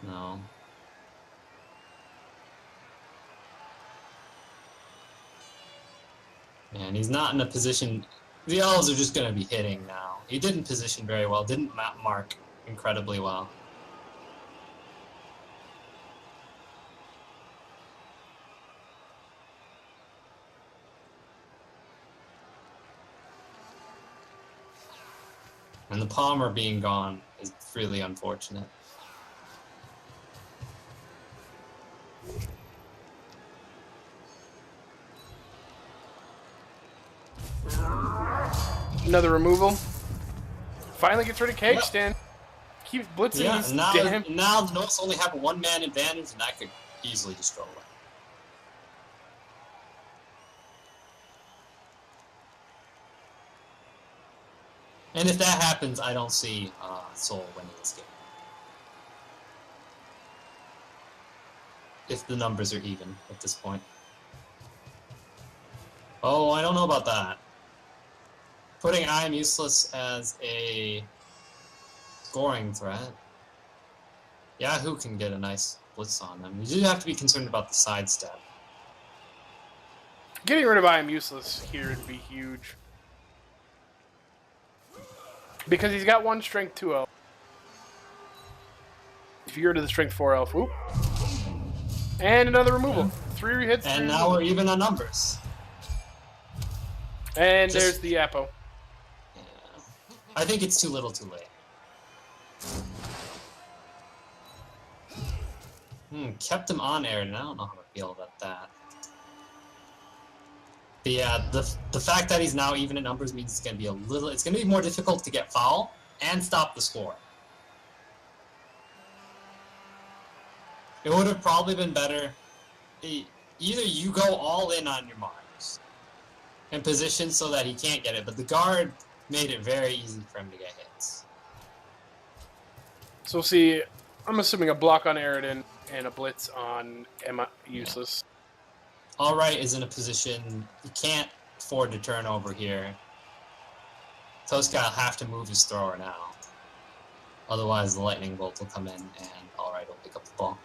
No. And he's not in a position... The elves are just going to be hitting now. He didn't position very well, didn't mark incredibly well. And the Palmer being gone is really unfortunate. Another removal. Finally gets rid of Cake Yep. Stand. Keeps blitzing Yeah, these now damn... the Norse only have a one-man advantage, and that could easily destroy it. And if that happens, I don't see Soul winning this game. If the numbers are even at this point. Oh, I don't know about that. Putting I am useless as a scoring threat. Yahoo can get a nice blitz on them. You do have to be concerned about the sidestep. Getting rid of I am useless here would be huge. Because he's got one strength 2 elf. If you go to the strength 4 elf, whoop. And another removal. 3 hits. And now we're even on numbers. And there's the Apo. Yeah. I think it's too little too late. Kept him on air, and I don't know how to feel about that. But yeah, the fact that he's now even in numbers means it's gonna be it's gonna be more difficult to get foul and stop the score. It would have probably been better. Either you go all in on your marks and position so that he can't get it, but the guard made it very easy for him to get hits. So we'll see. I'm assuming a block on Aridin and a blitz on Emma Useless. Yeah. Alright is in a position he can't afford to turn over here. Toastguy will have to move his thrower now. Otherwise the lightning bolt will come in and Alright will pick up the ball.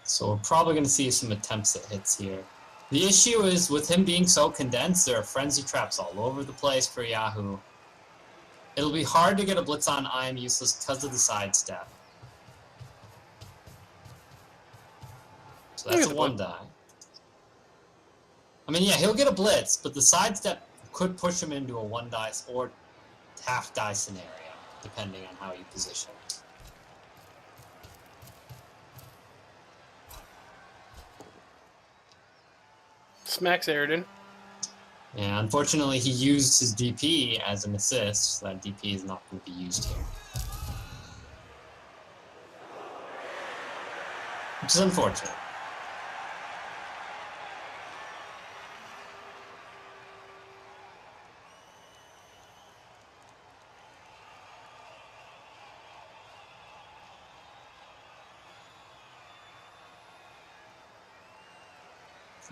So we're probably going to see some attempts at hits here. The issue is, with him being so condensed, there are frenzy traps all over the place for Yahoo. It'll be hard to get a blitz on I Am Useless because of the sidestep. So that's a 1-die. I mean, yeah, he'll get a blitz, but the sidestep could push him into a 1-die or half-die scenario, depending on how you position. Smacks Aridin. Yeah, unfortunately, he used his DP as an assist, so that DP is not going to be used here. Which is unfortunate.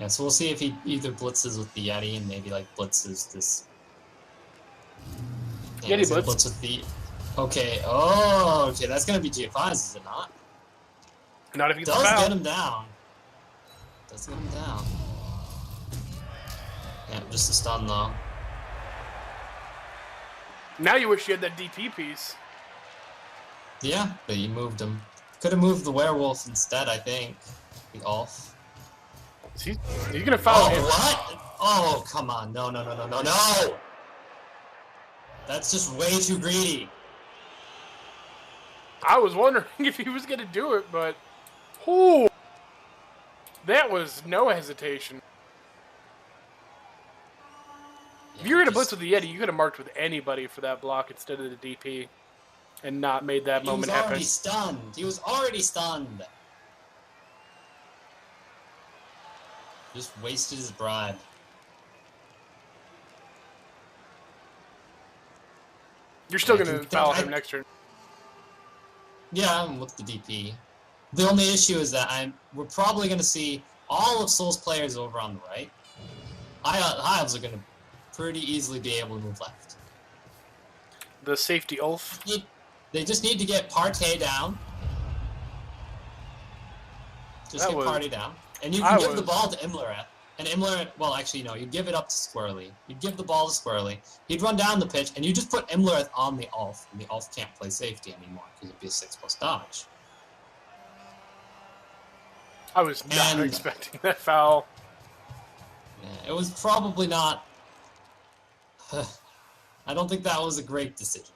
Yeah, so we'll see if he either blitzes with the Yeti and maybe like blitzes this. Yeah, Yeti blitz with the. Okay. Oh, okay. That's gonna be GFIs, is it not? Not if you does foul. Get him down. Does get him down. Yeah, just a stun though. Now you wish you had that DP piece. Yeah, but you moved him. Could have moved the werewolf instead, I think. The Ulf. He's gonna foul him. What? Oh, come on. No, no, no, no, no, no! That's just way too greedy. I was wondering if he was gonna do it, but... Ooh! That was no hesitation. If you were gonna blitz with the Yeti, you could have marked with anybody for that block instead of the DP. And not made that moment happen. He was already stunned. He was already stunned. Just wasted his bribe. You're still going to foul him next turn. Yeah, I'm with the DP. The only issue is that we're probably going to see all of Soul's players over on the right. Hives are going to pretty easily be able to move left. The safety Ulf. They just need to get Partey down. Just get Partey down. And you can give the ball to Imlereth. And Imlereth, well, actually, no, you give it up to Squirrely. You give the ball to Squirrely. He'd run down the pitch, and you just put Imlereth on the Ulf. And the Ulf can't play safety anymore, because it'd be a 6+ dodge. I was not expecting that foul. Yeah, it was probably not... I don't think that was a great decision.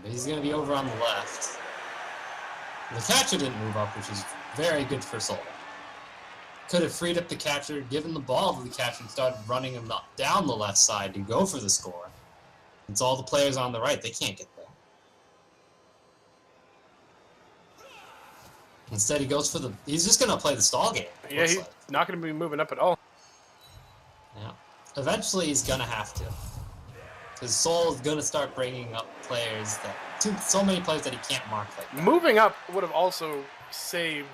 But he's going to be over on the left. The catcher didn't move up, which is very good for Soul. Could have freed up the catcher, given the ball to the catcher, and started running him down the left side to go for the score. It's all the players on the right. They can't get there. Instead, he goes for the... He's just going to play the stall game. Yeah, he's not going to be moving up at all. Yeah. Eventually, he's going to have to. Because Soul is going to start bringing up players that... So many players that he can't mark like that. Moving up would have also saved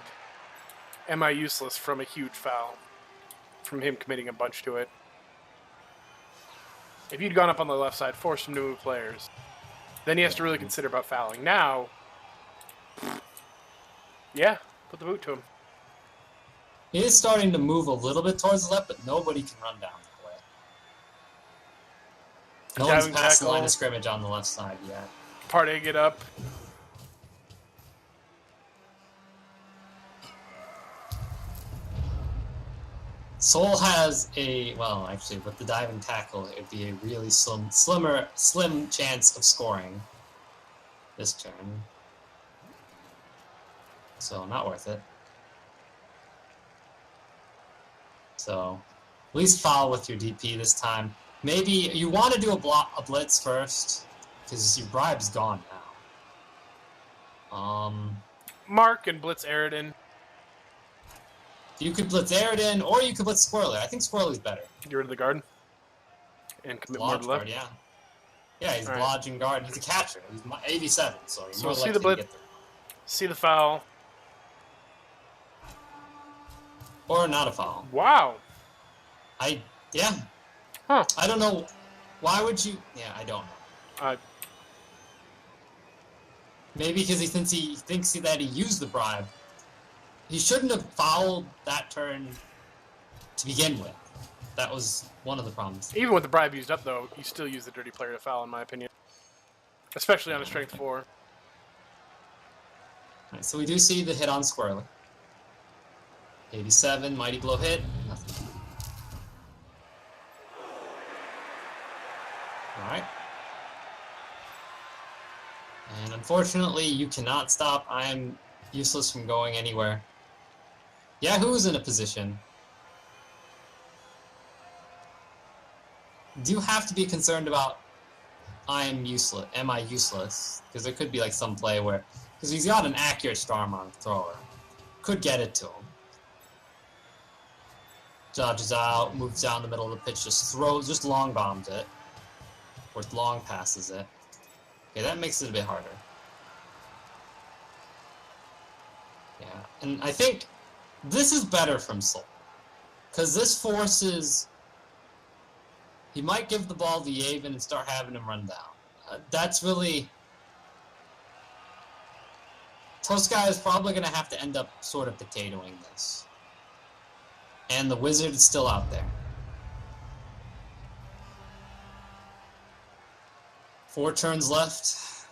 Am I Useless from a huge foul. From him committing a bunch to it. If you'd gone up on the left side, forced him to move players, then he has to really consider about fouling. Now, Yeah, put the boot to him. He is starting to move a little bit towards the left, but nobody can run down that way. No one's Diving past the line tackle. of scrimmage on the left side yet. Party get up. Soul has a, well, actually, with the diving tackle, it'd be a really slim chance of scoring this turn. So, not worth it. So, at least foul with your DP this time. Maybe you want to do a blitz first, because your bribe's gone now. Mark and blitz Aridin. You could blitz Aridin, or you could blitz Squirrely. I think Squirrely's better. Get rid of the guard. And commit more to the left. Guard, yeah. Yeah, he's blodging guard. He's a catcher. He's 87, so he's more likely to get there. See the foul. Or not a foul. Wow. Yeah. Huh. I don't know. Why would you? Yeah, I don't know. Maybe because he thinks that he used the bribe. He shouldn't have fouled that turn to begin with. That was one of the problems. Even with the bribe used up, though, you still use the dirty player to foul, in my opinion. Especially on a strength 4. Alright, so we do see the hit on Squirrely. 87, Mighty Blow hit. Nothing. Alright. And unfortunately, you cannot stop. I am useless from going anywhere. Yahoo's in a position. Do you have to be concerned about am I useless? Because there could be like some play where, because he's got an accurate storm on thrower. Could get it to him. Dodges out, moves down the middle of the pitch, just long bombs it. Or long passes it. Okay, that makes it a bit harder. Yeah, and I think this is better from Soul. Because this forces... He might give the ball to Yavin and start having him run down. That's really... Toastguy is probably going to have to end up sort of potatoing this. And the wizard is still out there. 4 turns left.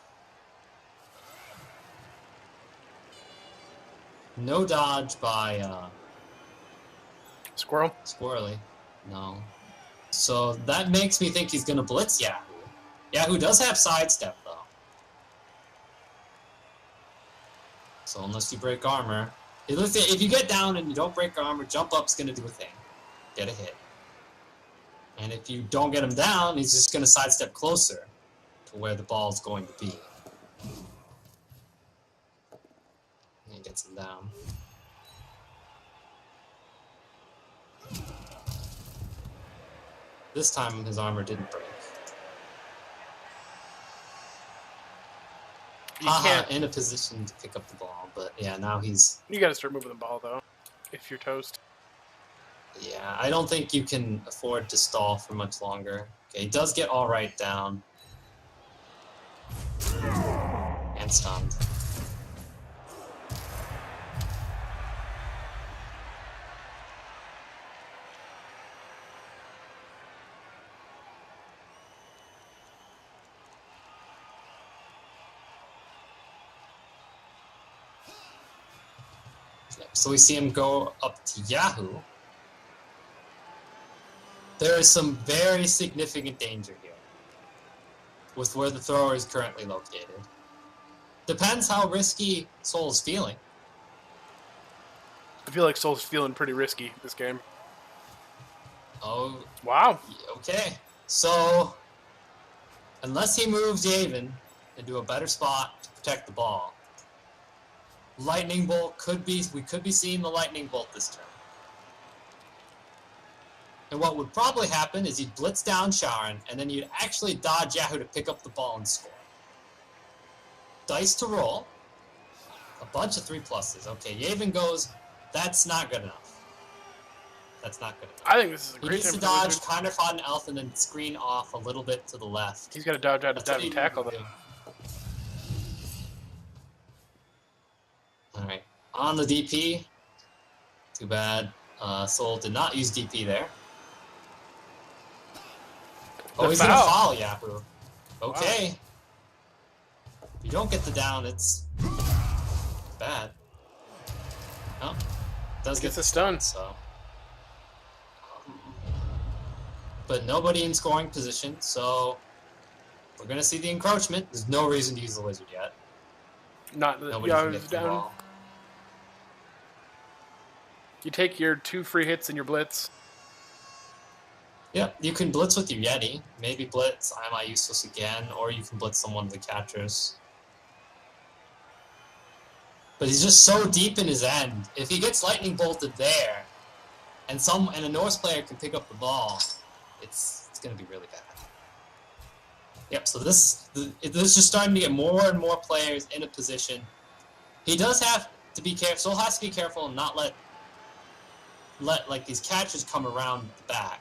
No dodge by Squirrely. No. So that makes me think he's going to blitz Yahoo. Yahoo does have sidestep, though. So unless you break armor... If you get down and you don't break armor, jump up's going to do a thing. Get a hit. And if you don't get him down, he's just going to sidestep closer to where the ball's going to be. And gets him down. This time his armor didn't break. Haha, in a position to pick up the ball, but yeah, now he's... You gotta start moving the ball, though, if you're toast. Yeah, I don't think you can afford to stall for much longer. Okay, he does get all right down. And stunned. So we see him go up to Yahoo. There is some very significant danger here with where the thrower is currently located. Depends how risky Soul's feeling. I feel like Soul's feeling pretty risky this game. Oh. Wow. Okay. So, unless he moves Yavin into a better spot to protect the ball, Lightning Bolt we could be seeing the Lightning Bolt this turn. And what would probably happen is you'd blitz down Sharon, and then you'd actually dodge Yahoo to pick up the ball and score. Dice to roll. A bunch of 3+. Okay, Yavin goes, that's not good enough. That's not good enough. I think this is a great He needs to dodge, counter fought an elf, and then screen off a little bit to the left. He's got to dodge out of diving tackle, though. Alright. on the DP. Too bad. Soul did not use DP there. Oh, he's gonna foul Yahoo. Okay. Wow. If you don't get the down, it's bad. Oh, does get the stun, so. But nobody in scoring position, so we're gonna see the encroachment. There's no reason to use the wizard yet. Nobody can get the ball. You take your 2 free hits and your blitz. Yep, you can blitz with your Yeti. Maybe blitz, am I useless again? Or you can blitz someone of the catchers. But he's just so deep in his end. If he gets lightning bolted there, and a Norse player can pick up the ball, it's going to be really bad. Yep, so this is just starting to get more and more players in a position. He does have to be careful. Soul has to be careful and not let like these catchers come around the back.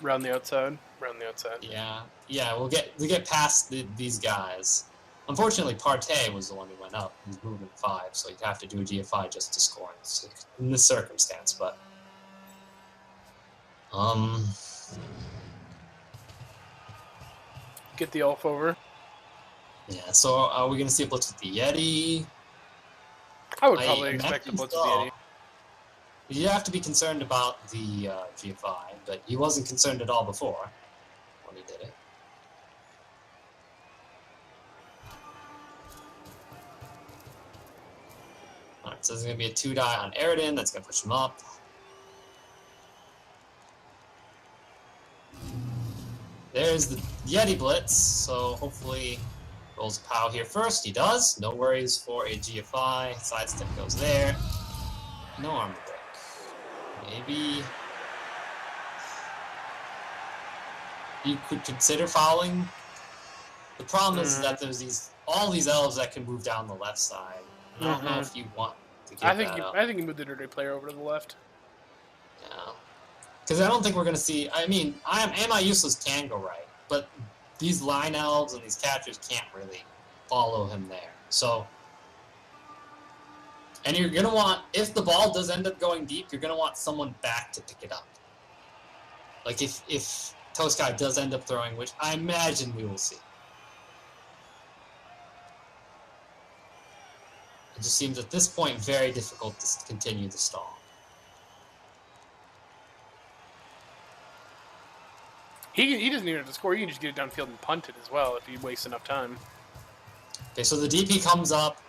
Around the outside. Around the outside. Yeah. We'll get past these guys. Unfortunately, Partey was the one who went up. He's moving 5, so you'd have to do a GFI just to score in this circumstance. But get the elf over. Yeah. So are we gonna see a blitz with the Yeti? I would probably expect a blitz with the Yeti. You have to be concerned about the GFI, but he wasn't concerned at all before when he did it. Alright, so there's going to be a 2-die on Eridan. That's going to push him up. There's the Yeti Blitz, so hopefully rolls a POW here first. He does. No worries for a GFI. Sidestep goes there. No armor break. Maybe you could consider fouling. The problem is that there's all these elves that can move down the left side. I don't know if you want to give I think you move the dirty player over to the left. Yeah. Because I don't think we're going to see... I mean, Am I Useless can go right, but these line elves and these catchers can't really follow him there. So... And you're going to want, if the ball does end up going deep, you're going to want someone back to pick it up. Like if Toastguy does end up throwing, which I imagine we will see. It just seems at this point very difficult to continue the stall. He doesn't even have to score. You can just get it downfield and punt it as well if you waste enough time. Okay, so the DP comes up.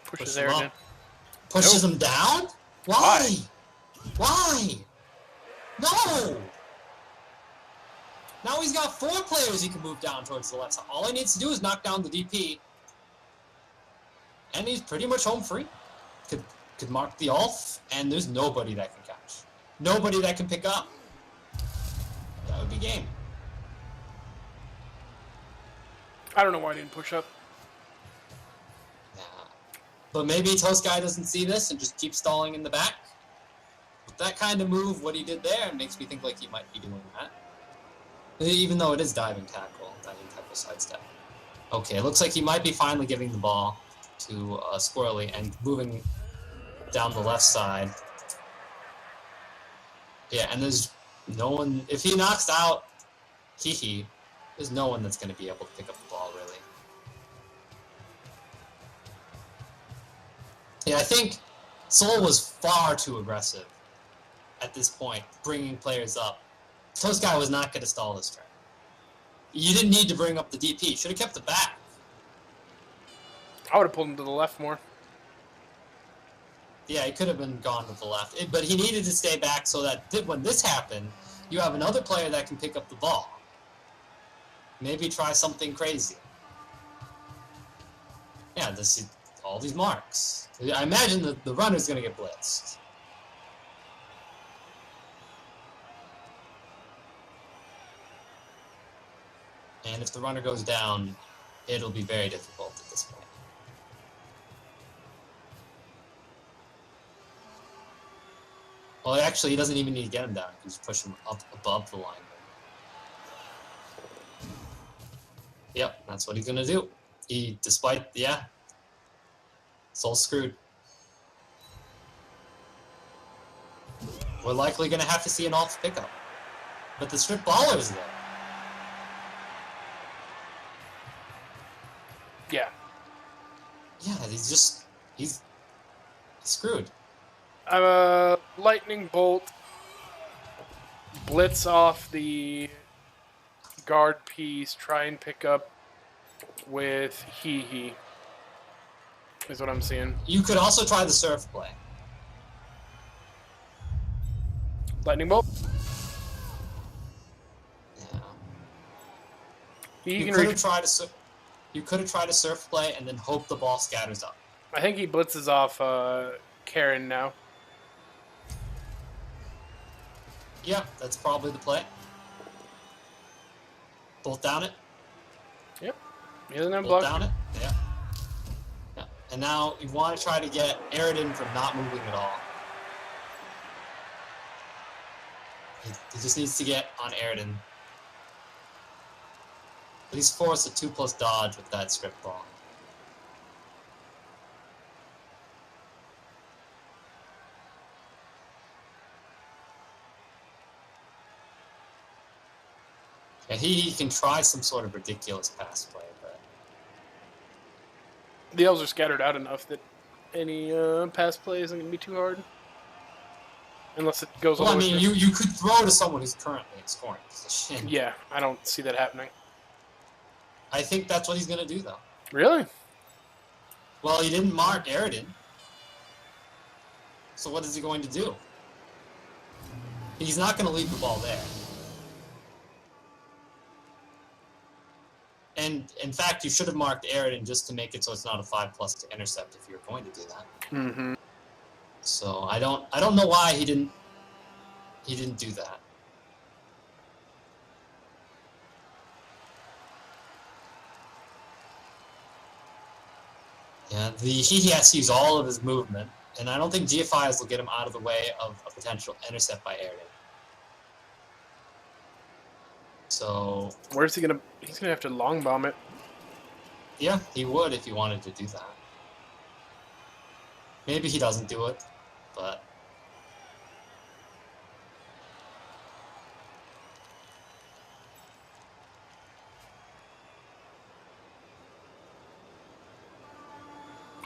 Pushes Eridan. Pushes him down? Why? Why? No! Now he's got 4 players he can move down towards the left side. All he needs to do is knock down the DP. And he's pretty much home free. Could mark the Ulf, and there's nobody that can catch. Nobody that can pick up. That would be game. I don't know why I didn't push up. But maybe Toastguy doesn't see this and just keeps stalling in the back. With that kind of move, what he did there makes me think like he might be doing that. Even though it is diving tackle sidestep. Okay, it looks like he might be finally giving the ball to Squirrely and moving down the left side. Yeah, and there's no one... If he knocks out Hihi, there's no one that's going to be able to pick up the ball, really. Yeah, I think Soul was far too aggressive at this point, bringing players up. Toastguy was not going to stall this turn. You didn't need to bring up the DP. Should have kept it back. I would have pulled him to the left more. Yeah, he could have been gone to the left. But he needed to stay back so that when this happened, you have another player that can pick up the ball. Maybe try something crazy. Yeah, this is all these marks. I imagine that the runner's going to get blitzed. And if the runner goes down, it'll be very difficult at this point. Well, actually, he doesn't even need to get him down. He can just push him up above the line. Yep, that's what he's going to do. Yeah. Soul screwed. We're likely going to have to see an alt pickup. But the strip baller's there. Yeah. Yeah, he's screwed. Lightning bolt. Blitz off the guard piece. Try and pick up with Hee. Is what I'm seeing. You could also try the surf play. Lightning bolt. Yeah. You could have tried a surf play and then hope the ball scatters up. I think he blitzes off Karen now. Yeah, that's probably the play. Bolt down it. Yep. He doesn't have Bolt block. down it. Yeah. Yeah. And now you want to try to get Aridin from not moving at all. He just needs to get on Aridin. At least force a 2+ dodge with that strip ball. Yeah, he can try some sort of ridiculous pass play, but The elves are scattered out enough that any pass play isn't going to be too hard. Unless it goes all well, I the way mean, through. you could throw to someone who's currently in scoring position. Yeah, I don't see that happening. I think that's what he's going to do, though. Really? Well, he didn't mark Aridin. So what is he going to do? He's not going to leave the ball there. And, in fact, you should have marked Aridin just to make it so it's not a 5+ to intercept if you're going to do that. Mm-hmm. So I don't know why he didn't do that. Yeah, he has to use all of his movement, and I don't think GFIs will get him out of the way of a potential intercept by Aridin. So Where's he gonna? He's gonna have to long bomb it. yeah, he would if he wanted to do that. Maybe he doesn't do it, but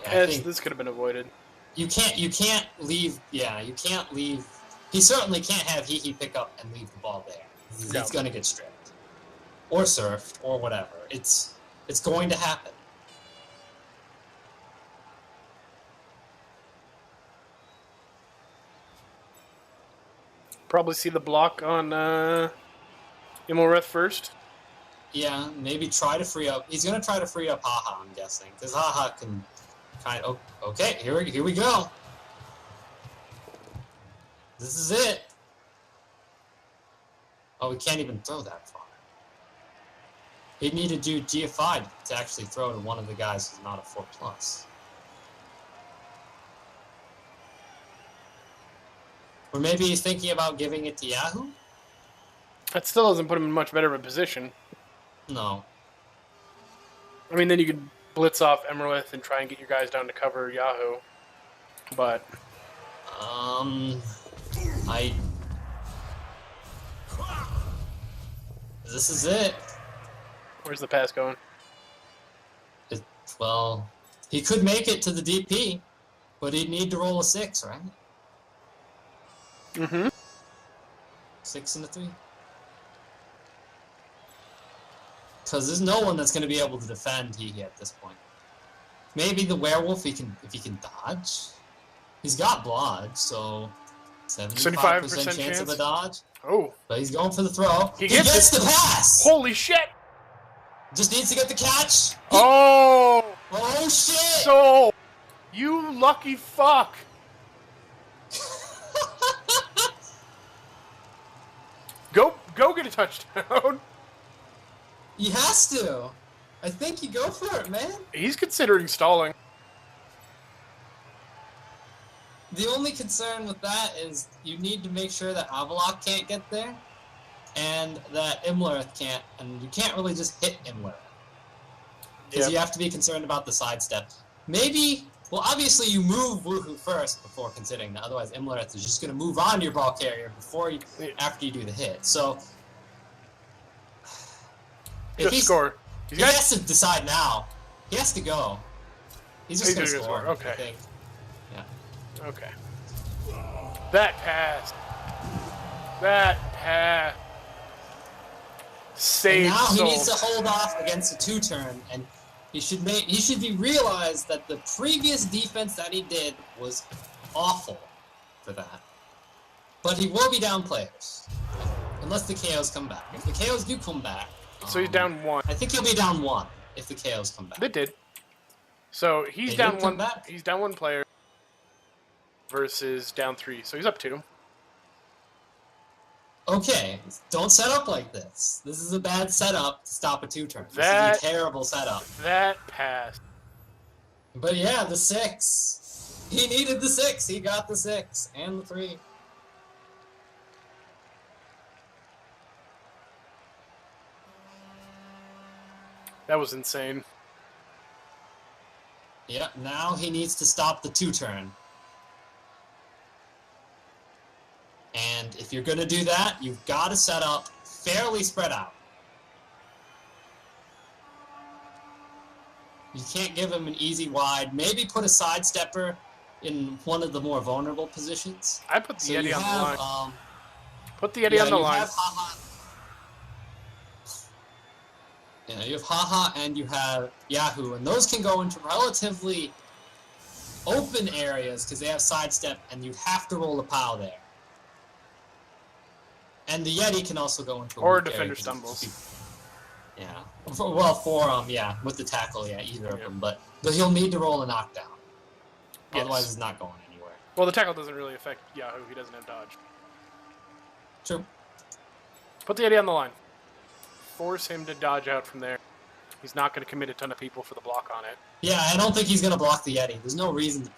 yeah, I think This could have been avoided. you can't leave. Yeah, you can't leave. He certainly can't have Hee pick up and leave the ball there. He's No. gonna get stripped, or surfed, or whatever. It's going to happen. Probably see the block on Imolreth first. Yeah, maybe try to free up. He's gonna try to free up Haha, I'm guessing, because Haha can kind of. Okay, here we go. This is it. Oh, we can't even throw that far. He'd need to do GFI to actually throw to one of the guys who's not a 4+. Or maybe he's thinking about giving it to Yahoo? That still doesn't put him in much better of a position. No. I mean, then you could blitz off Emerlith and try and get your guys down to cover Yahoo. But This is it. where's the pass going? Well, he could make it to the DP, but he'd need to roll a 6, right? Mm-hmm. 6 and a 3. Because there's no one that's going to be able to defend Hee at this point. Maybe the werewolf, if he can dodge. He's got Blodge, so 75% chance of a dodge. Oh. But he's going for the throw. He gets the pass! Holy shit! Just needs to get the catch. Oh! Oh shit! So, you lucky fuck! Go get a touchdown! He has to. I think you go for it, man. He's considering stalling. The only concern with that is you need to make sure that Avalok can't get there, and that Imlerith can't, and you can't really just hit Imlerith. because you have to be concerned about the sidestep. Maybe, well, obviously you move Woohoo first before considering that. Otherwise, Imlerith is just going to move on to your ball carrier after you do the hit. So, if score. He has to decide now. He has to go. He's just going to score. Okay. I think. Yeah. Okay. That pass. Saved now Soul. He needs to hold off against a 2-turn, and he should be realized that the previous defense that he did was awful for that. But he will be down players, unless the KOs come back. If the KOs do come back, so he's down 1. I think he'll be down 1 if the KOs come back. They did. So he's down 1. He's down 1 player versus down 3. So he's up 2. Okay, don't set up like this. This is a bad setup to stop a 2-turn. This is a terrible setup. That pass. But yeah, the 6. He needed the 6. He got the 6 and the 3. That was insane. Yeah, now he needs to stop the 2-turn. And if you're going to do that, you've got to set up fairly spread out. You can't give him an easy wide. Maybe put a sidestepper in one of the more vulnerable positions. I put the Yeti on the line. Put the Yeti yeah, on the line. Have Haha. Yeah, you have Haha and you have Yahoo, and those can go into relatively open areas because they have sidestep, and you have to roll a POW there. And the Yeti can also go into or defender stumbles. Yeah. Well, yeah, with the tackle, yeah, either of them. But he'll need to roll a knockdown. Yes. Otherwise, it's not going anywhere. Well, the tackle doesn't really affect Yahoo. He doesn't have dodge. True. Put the Yeti on the line. Force him to dodge out from there. He's not going to commit a ton of people for the block on it. Yeah, I don't think he's going to block the Yeti. There's no reason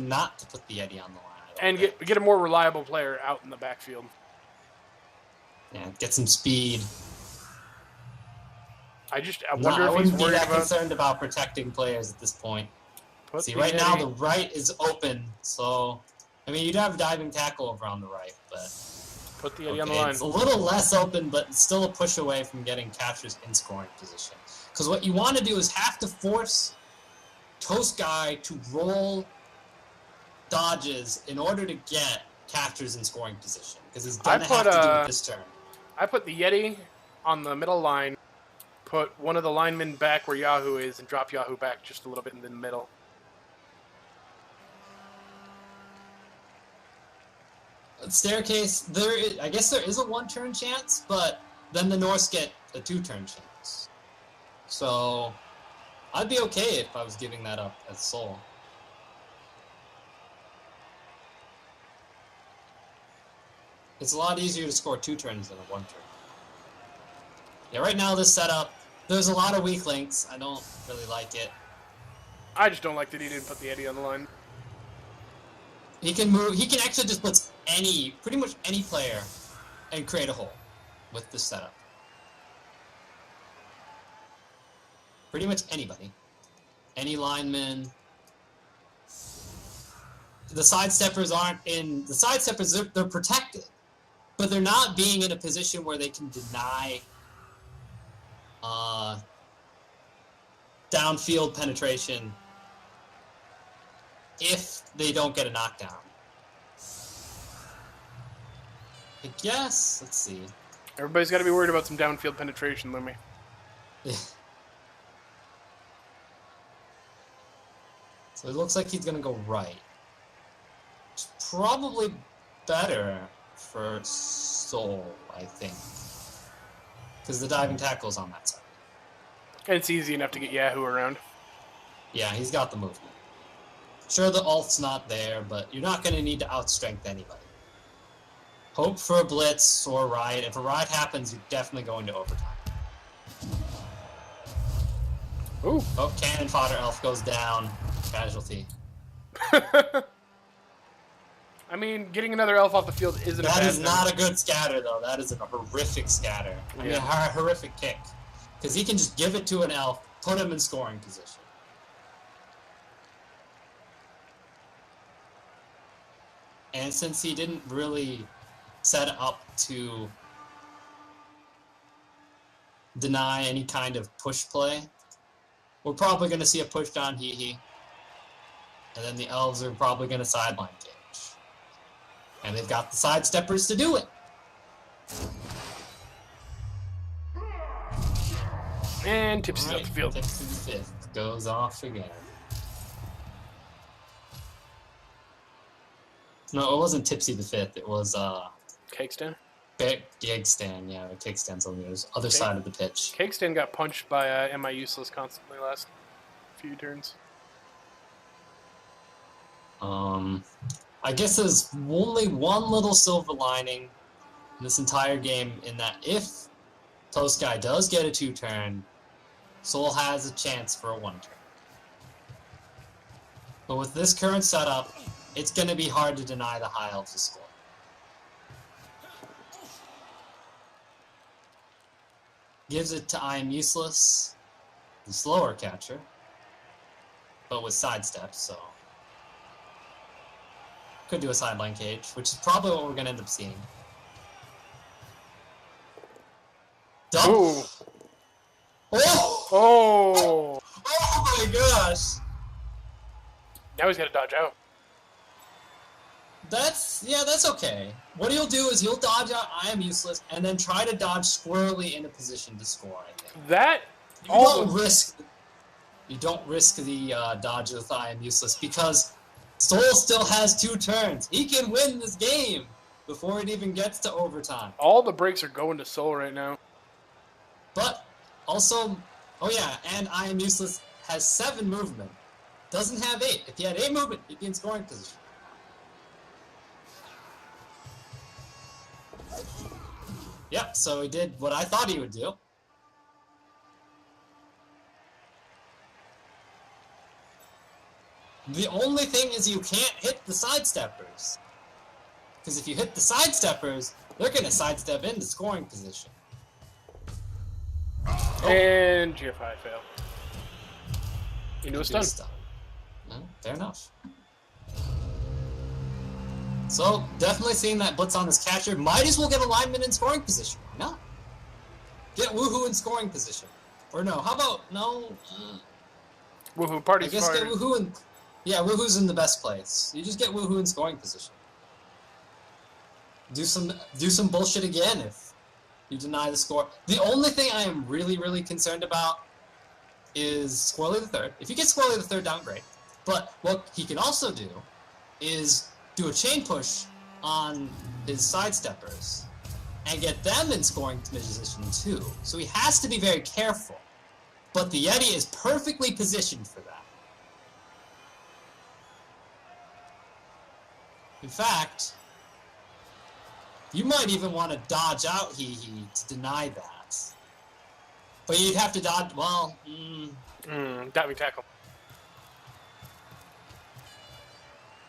not to put the Yeti on the line. And get a more reliable player out in the backfield. Yeah, get some speed. I wonder if he's worried about... I wouldn't be that concerned about protecting players at this point. See, right now the right is open, so... I mean, you'd have a diving tackle over on the right, but... Put the Yeti on the line. It's a little less open, but it's still a push away from getting captures in scoring position. Because what you want to do is have to force Toastguy to roll dodges in order to get captures in scoring position. Because he's going to have to do it this turn. I put the Yeti on the middle line, put one of the linemen back where Yahoo is, and drop Yahoo back just a little bit in the middle. Staircase, I guess there is a 1-turn chance, but then the Norse get a 2-turn chance. So I'd be okay if I was giving that up as Soul. It's a lot easier to score 2 turns than a 1 turn. Yeah, right now this setup, there's a lot of weak links. I don't really like it. I just don't like that he didn't put the Eddie on the line. He can move. He can actually just put pretty much any player, and create a hole with this setup. Pretty much anybody, any lineman. The sidesteppers aren't in. The sidesteppers, they're protected, but they're not being in a position where they can deny downfield penetration if they don't get a knockdown. I guess, let's see. Everybody's got to be worried about some downfield penetration, Lumi. Yeah. So it looks like he's going to go right. It's probably better for Soul, I think. Because the diving tackle's on that side. And it's easy enough to get Yahoo around. Yeah, he's got the movement. Sure, the ult's not there, but you're not going to need to outstrength anybody. Hope for a blitz or a ride. If a ride happens, you're definitely going to overtime. Ooh. Oh, cannon fodder elf goes down. Casualty. I mean, getting another elf off the field isn't a bad thing. That is not a good scatter, though. That is a horrific scatter. I mean, a horrific kick. Because he can just give it to an elf, put him in scoring position. And since he didn't really set up to deny any kind of push play, we're probably going to see a push down Hee. And then the elves are probably going to sideline cage. And they've got the sidesteppers to do it. And Tipsy's off the field. Tipsy the fifth goes off again. No, it wasn't Tipsy the fifth. It was Cake stand? Gig stand. Yeah, the cake stand's on the other side of the pitch. Cake stand got punched by Am I Useless constantly last few turns. I guess there's only one little silver lining in this entire game, in that if Toastguy does get a 2-turn, Soul has a chance for a 1-turn. But with this current setup, it's going to be hard to deny the High Elves a score. Gives it to I Am Useless, the slower catcher, but with sidestep, so could do a sideline cage, which is probably what we're going to end up seeing. Ooh. Oh! Oh! Oh my gosh! Now he's got to dodge out. That's okay. What he'll do is he'll dodge out I Am Useless and then try to dodge squarely in a position to score, I think. That... You don't risk the dodge with I Am Useless because Soul still has 2 turns. He can win this game before it even gets to overtime. All the breaks are going to Soul right now. But also, oh yeah, and I Am Useless has 7 movement. Doesn't have 8. If he had 8 movement, he'd be in scoring position. Yep, so he did what I thought he would do. The only thing is you can't hit the sidesteppers. Because if you hit the sidesteppers, they're going to sidestep into scoring position. Oh. And GFI fail. Into a stun. No, fair enough. So, definitely seeing that blitz on this catcher. Might as well get alignment in scoring position. Why not? Get Woohoo in scoring position. Or no, how about, no... Woohoo, party's I guess fired. get Woohoo in... Yeah, Woohoo's in the best place. You just get Woohoo in scoring position. Do some bullshit again if you deny the score. The only thing I am really, really concerned about is Squirrely the Third. If you get Squirrely the Third down, great. But what he can also do is do a chain push on his sidesteppers and get them in scoring position too. So he has to be very careful. But the Yeti is perfectly positioned for that. In fact, you might even want to dodge out Hee to deny that. But you'd have to dodge, well... Diving tackle.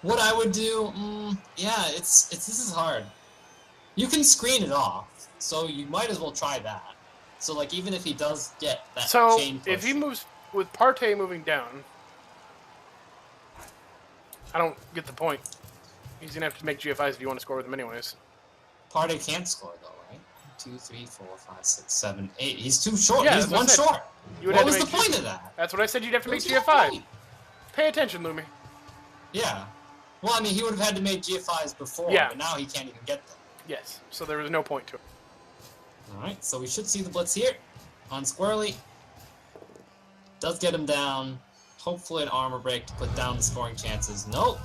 What I would do, yeah, this is hard. You can screen it off, so you might as well try that. So, like, even if he does get that chain push... if he moves, with Partey moving down, I don't get the point. He's going to have to make GFIs if you want to score with him anyways. Partey can't score, though, right? 2, 3, 4, 5, 6, 7, 8. He's too short. Yeah, He's one short. What was the point of that? That's what I said, you'd have to make GFI. Pay attention, Lumi. Yeah. Well, I mean, he would have had to make GFIs before, but now he can't even get them. Yes, so there was no point to it. Alright, so we should see the blitz here on Squirrely. Does get him down. Hopefully an armor break to put down the scoring chances. Nope.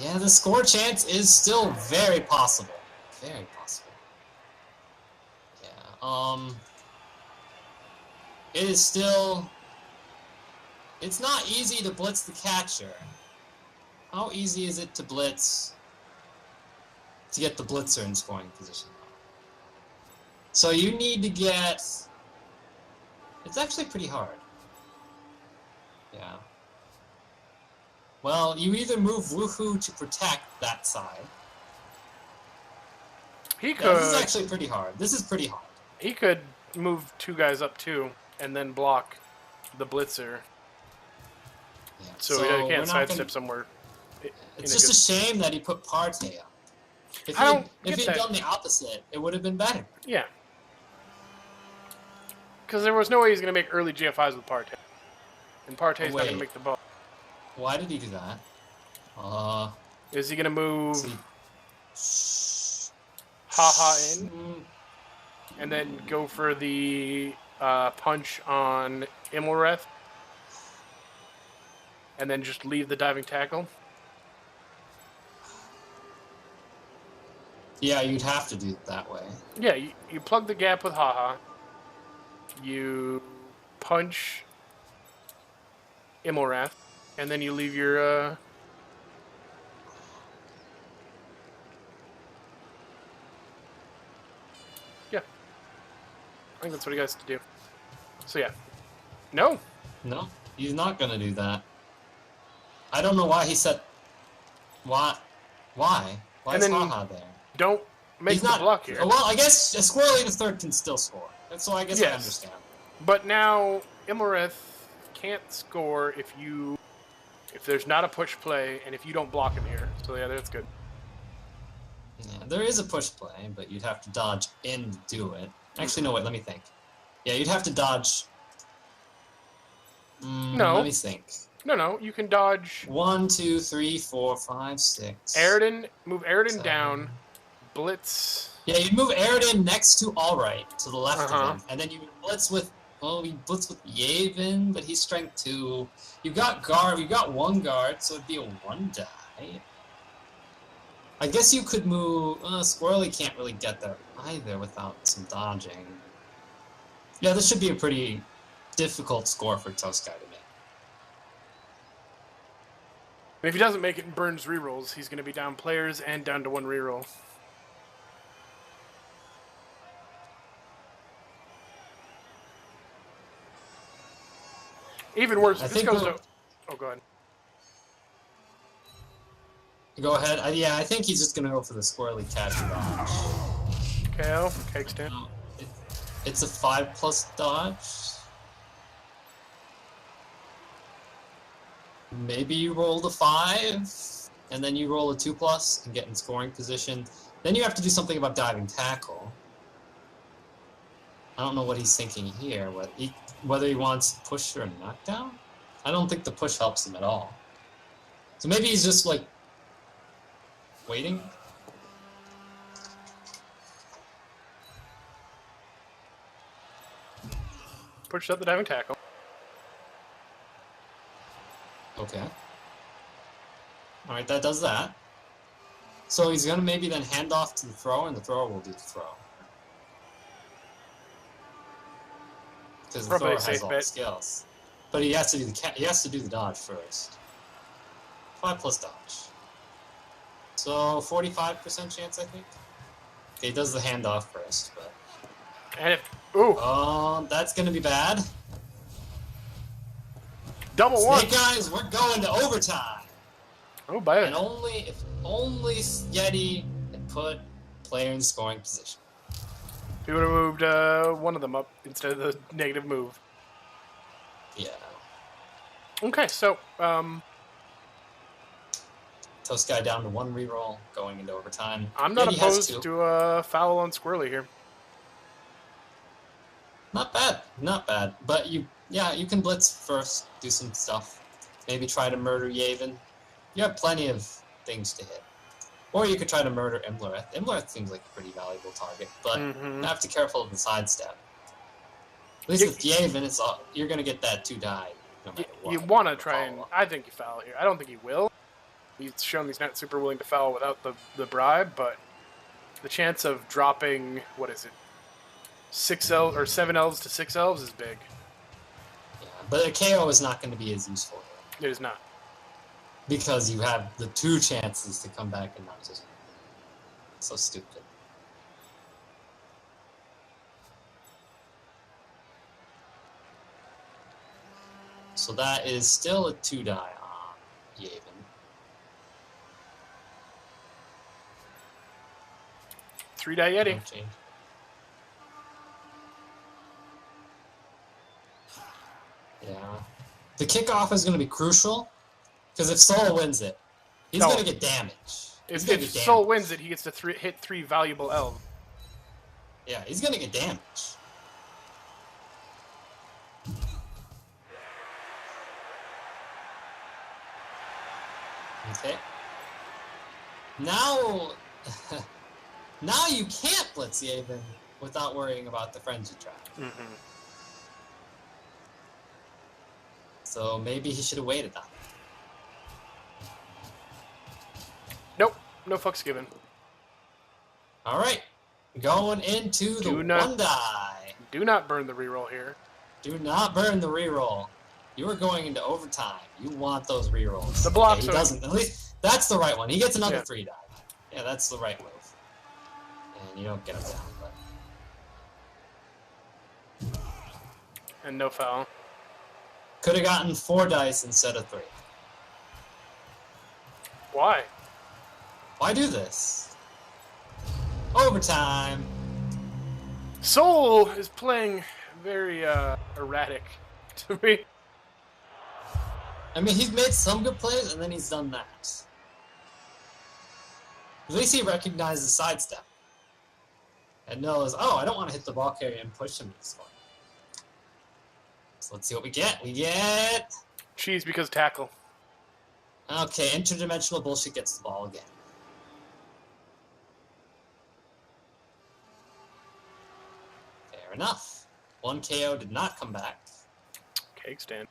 Yeah, the score chance is still very possible. Very possible. Yeah, it is still... It's not easy to blitz the catcher. How easy is it to blitz... to get the blitzer in scoring position? So you need to get... It's actually pretty hard. Yeah. Well, you either move Woohoo to protect that side. He could. Yeah, this is actually pretty hard. This is pretty hard. He could move 2 guys up too, and then block the blitzer. Yeah. So he we're can't not gonna... sidestep somewhere. It's just a shame that he put Partey up. If I don't he get had that. done the opposite, it would have been better. Yeah. Because there was no way he's going to make early GFIs with Partey. And Partey's not going to make the ball. Why did he do that? Is he going to move See. Haha in? And then go for the punch on Immelreth? And then just leave the diving tackle? Yeah, you'd have to do it that way. Yeah, you plug the gap with Haha. You punch Immelrath, and then you leave your yeah. I think that's what he has to do. So yeah. No. No, he's not gonna do that. I don't know why he said... Why? Why And is then Haha there? Don't make the block here. Well, I guess a squirrely the third can still score. So I guess I understand. But now Immelreth can't score if there's not a push play and if you don't block him here. So yeah, that's good. Yeah, there is a push play, but you'd have to dodge in to do it. Actually, no, wait, let me think. Yeah, you'd have to dodge... No. Let me think. No, you can dodge... 1, 2, 3, 4, 5, 6... Move Aridin down, blitz... Yeah, you'd move Aridin next to Alright, to the left of him, and then you blitz with... Well, we blitz with Yavin, but he's strength 2. You've got guard, you've got 1 guard, so it'd be a 1 die. I guess you could move... Squirrely can't really get there either without some dodging. Yeah, this should be a pretty difficult score for Toastguy to make. And if he doesn't make it and burns rerolls, he's going to be down players and down to 1 reroll. Even worse, if this goes to... Oh, go ahead. Go ahead. Yeah, I think he's just going to go for the squirrely catch dodge. KO, cake stand. It's a 5+ dodge. Maybe you roll the 5, and then you roll a 2+ and get in scoring position. Then you have to do something about diving tackle. I don't know what he's thinking here. Whether he wants push or knockdown? I don't think the push helps him at all. So maybe he's just like waiting. Pushed up the diving tackle. Okay. Alright, that does that. So he's gonna maybe then hand off to the thrower, and the thrower will do the throw. Because the thrower has all the skills. But he has to do the dodge first. 5+ dodge. So 45% chance, I think. Okay, he does the handoff first, but... And if... Ooh! That's gonna be bad. Double one! Snake Eyes, we're going to overtime! Oh, by And if only Yeti had put player in scoring position. He would have moved one of them up instead of the negative move. Yeah. Okay, so, Toastguy down to 1 reroll, going into overtime. I'm not opposed to a foul on Squirrely here. Not bad, not bad. But you can blitz first, do some stuff. Maybe try to murder Yavin. You have plenty of things to hit. Or you could try to murder Imlereth. Imlereth seems like a pretty valuable target, but you have to be careful of the sidestep. At least with Yavin, you're going to get that 2 die no matter what. You want to try and... I think you foul here. I don't think he will. He's shown he's not super willing to foul without the bribe, but the chance of dropping, what is it, 6 elves or 7 elves to 6 elves is big. Yeah, but a KO is not going to be as useful here. It is not. Because you have the 2 chances to come back and not just... So stupid. So that is still a 2 die on Yavin. Three die Yeti. Yeah. The kickoff is going to be crucial, because if Soul wins it, he's going to get damage. If Soul wins it, he gets to hit 3 valuable elves. Yeah, he's going to get damage. Okay. Now, now you can't blitz Yavin without worrying about the frenzy trap. Mm-hmm. So maybe he should have waited on it. Nope, no fucks given. All right, going into the one die. Do not burn the reroll here. Do not burn the reroll. You are going into overtime. You want those rerolls. The blocks. Okay, he doesn't. At least that's the right one. He gets another 3 die. Yeah, that's the right move. And you don't get him down, but. And no foul. Could have gotten 4 dice instead of 3. Why? Why do this? Overtime. Soul is playing very erratic to me. I mean, he's made some good plays, and then he's done that. At least he recognizes the sidestep. And knows, oh, I don't want to hit the ball carrier and push him this one. So let's see what we get. We get... Cheese because tackle. Okay, interdimensional bullshit gets the ball again. Fair enough. 1 KO did not come back. Cake stand.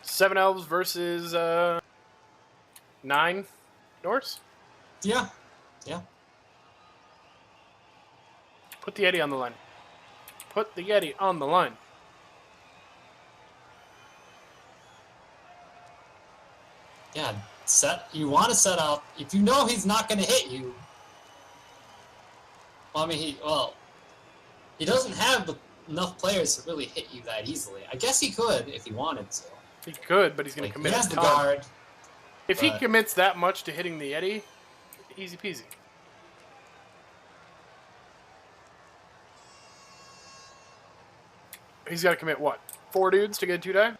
7 elves versus 9 Norse? Yeah. Yeah. Put the Yeti on the line. Put the Yeti on the line. Yeah, you want to set up, if you know he's not going to hit you. Well, I mean, he doesn't have enough players to really hit you that easily. I guess he could if he wanted to. He could, but he's going to commit he has a the ton. guard. If he commits that much to hitting the Yeti, easy peasy. He's got to commit what? 4 dudes to get a 2 die?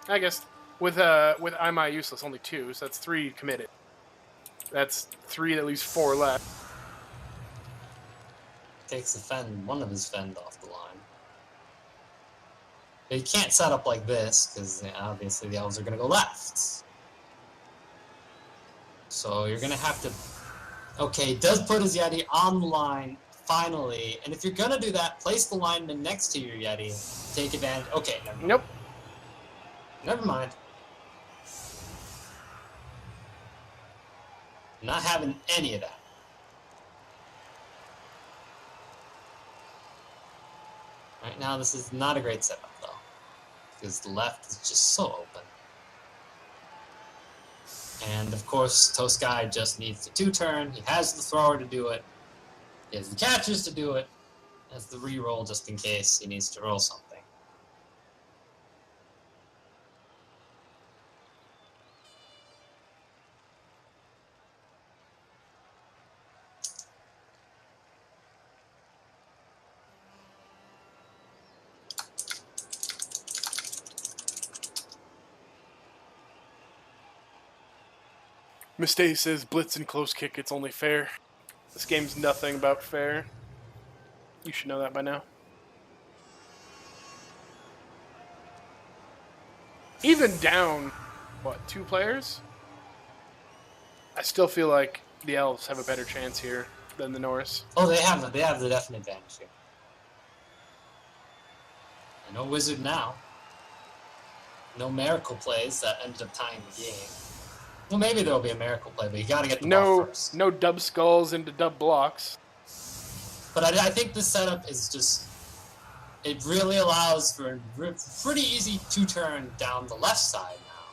I guess with I'm I useless, only 2, so that's 3 committed. That's 3 that leaves 4 left. Takes one of his fend off the line. But you can't set up like this, because obviously the elves are going to go left. So you're going to have to... Okay, he does put his Yeti on the line, finally. And if you're going to do that, place the lineman next to your Yeti. Take advantage... Okay, never mind. Nope. Never mind. Not having any of that. Right now, this is not a great setup, though. Because the left is just so open. And, of course, Toastguy just needs the 2-turn. He has the thrower to do it. He has the catchers to do it. He has the reroll just in case he needs to roll something. Mistake says blitz and close kick, it's only fair. This game's nothing about fair. You should know that by now. Even down, what, 2 players? I still feel like the elves have a better chance here than the Norse. Oh, they have the definite advantage here. And no wizard now. No miracle plays that ended up tying the game. Well, maybe there'll be a miracle play, but you gotta get the ball first. No dub skulls into dub blocks. But I think this setup is just... It really allows for a pretty easy 2-turn down the left side now.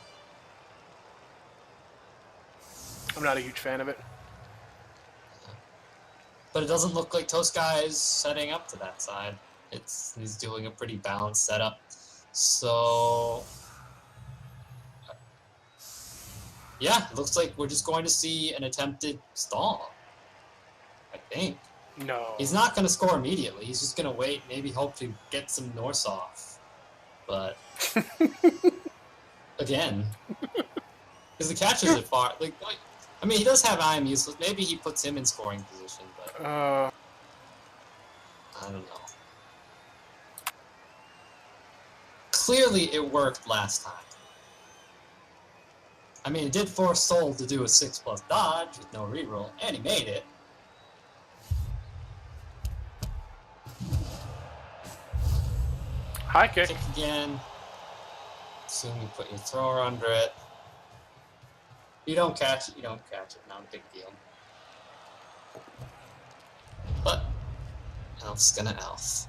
I'm not a huge fan of it. But it doesn't look like Toastguy is setting up to that side. He's doing a pretty balanced setup. So... Yeah, it looks like we're just going to see an attempted stall. I think. No. He's not going to score immediately. He's just going to wait, maybe hope to get some Norse off. but again, because the catchers are far. Like, I mean, he does have I am useless. Maybe he puts him in scoring position, but I don't know. Clearly, it worked last time. I mean, it did force Soul to do a 6+ dodge with no reroll, and he made it. High kick. Kick again. Assume you put your thrower under it. You don't catch it, you don't catch it. Not a big deal. But Elf's gonna Elf.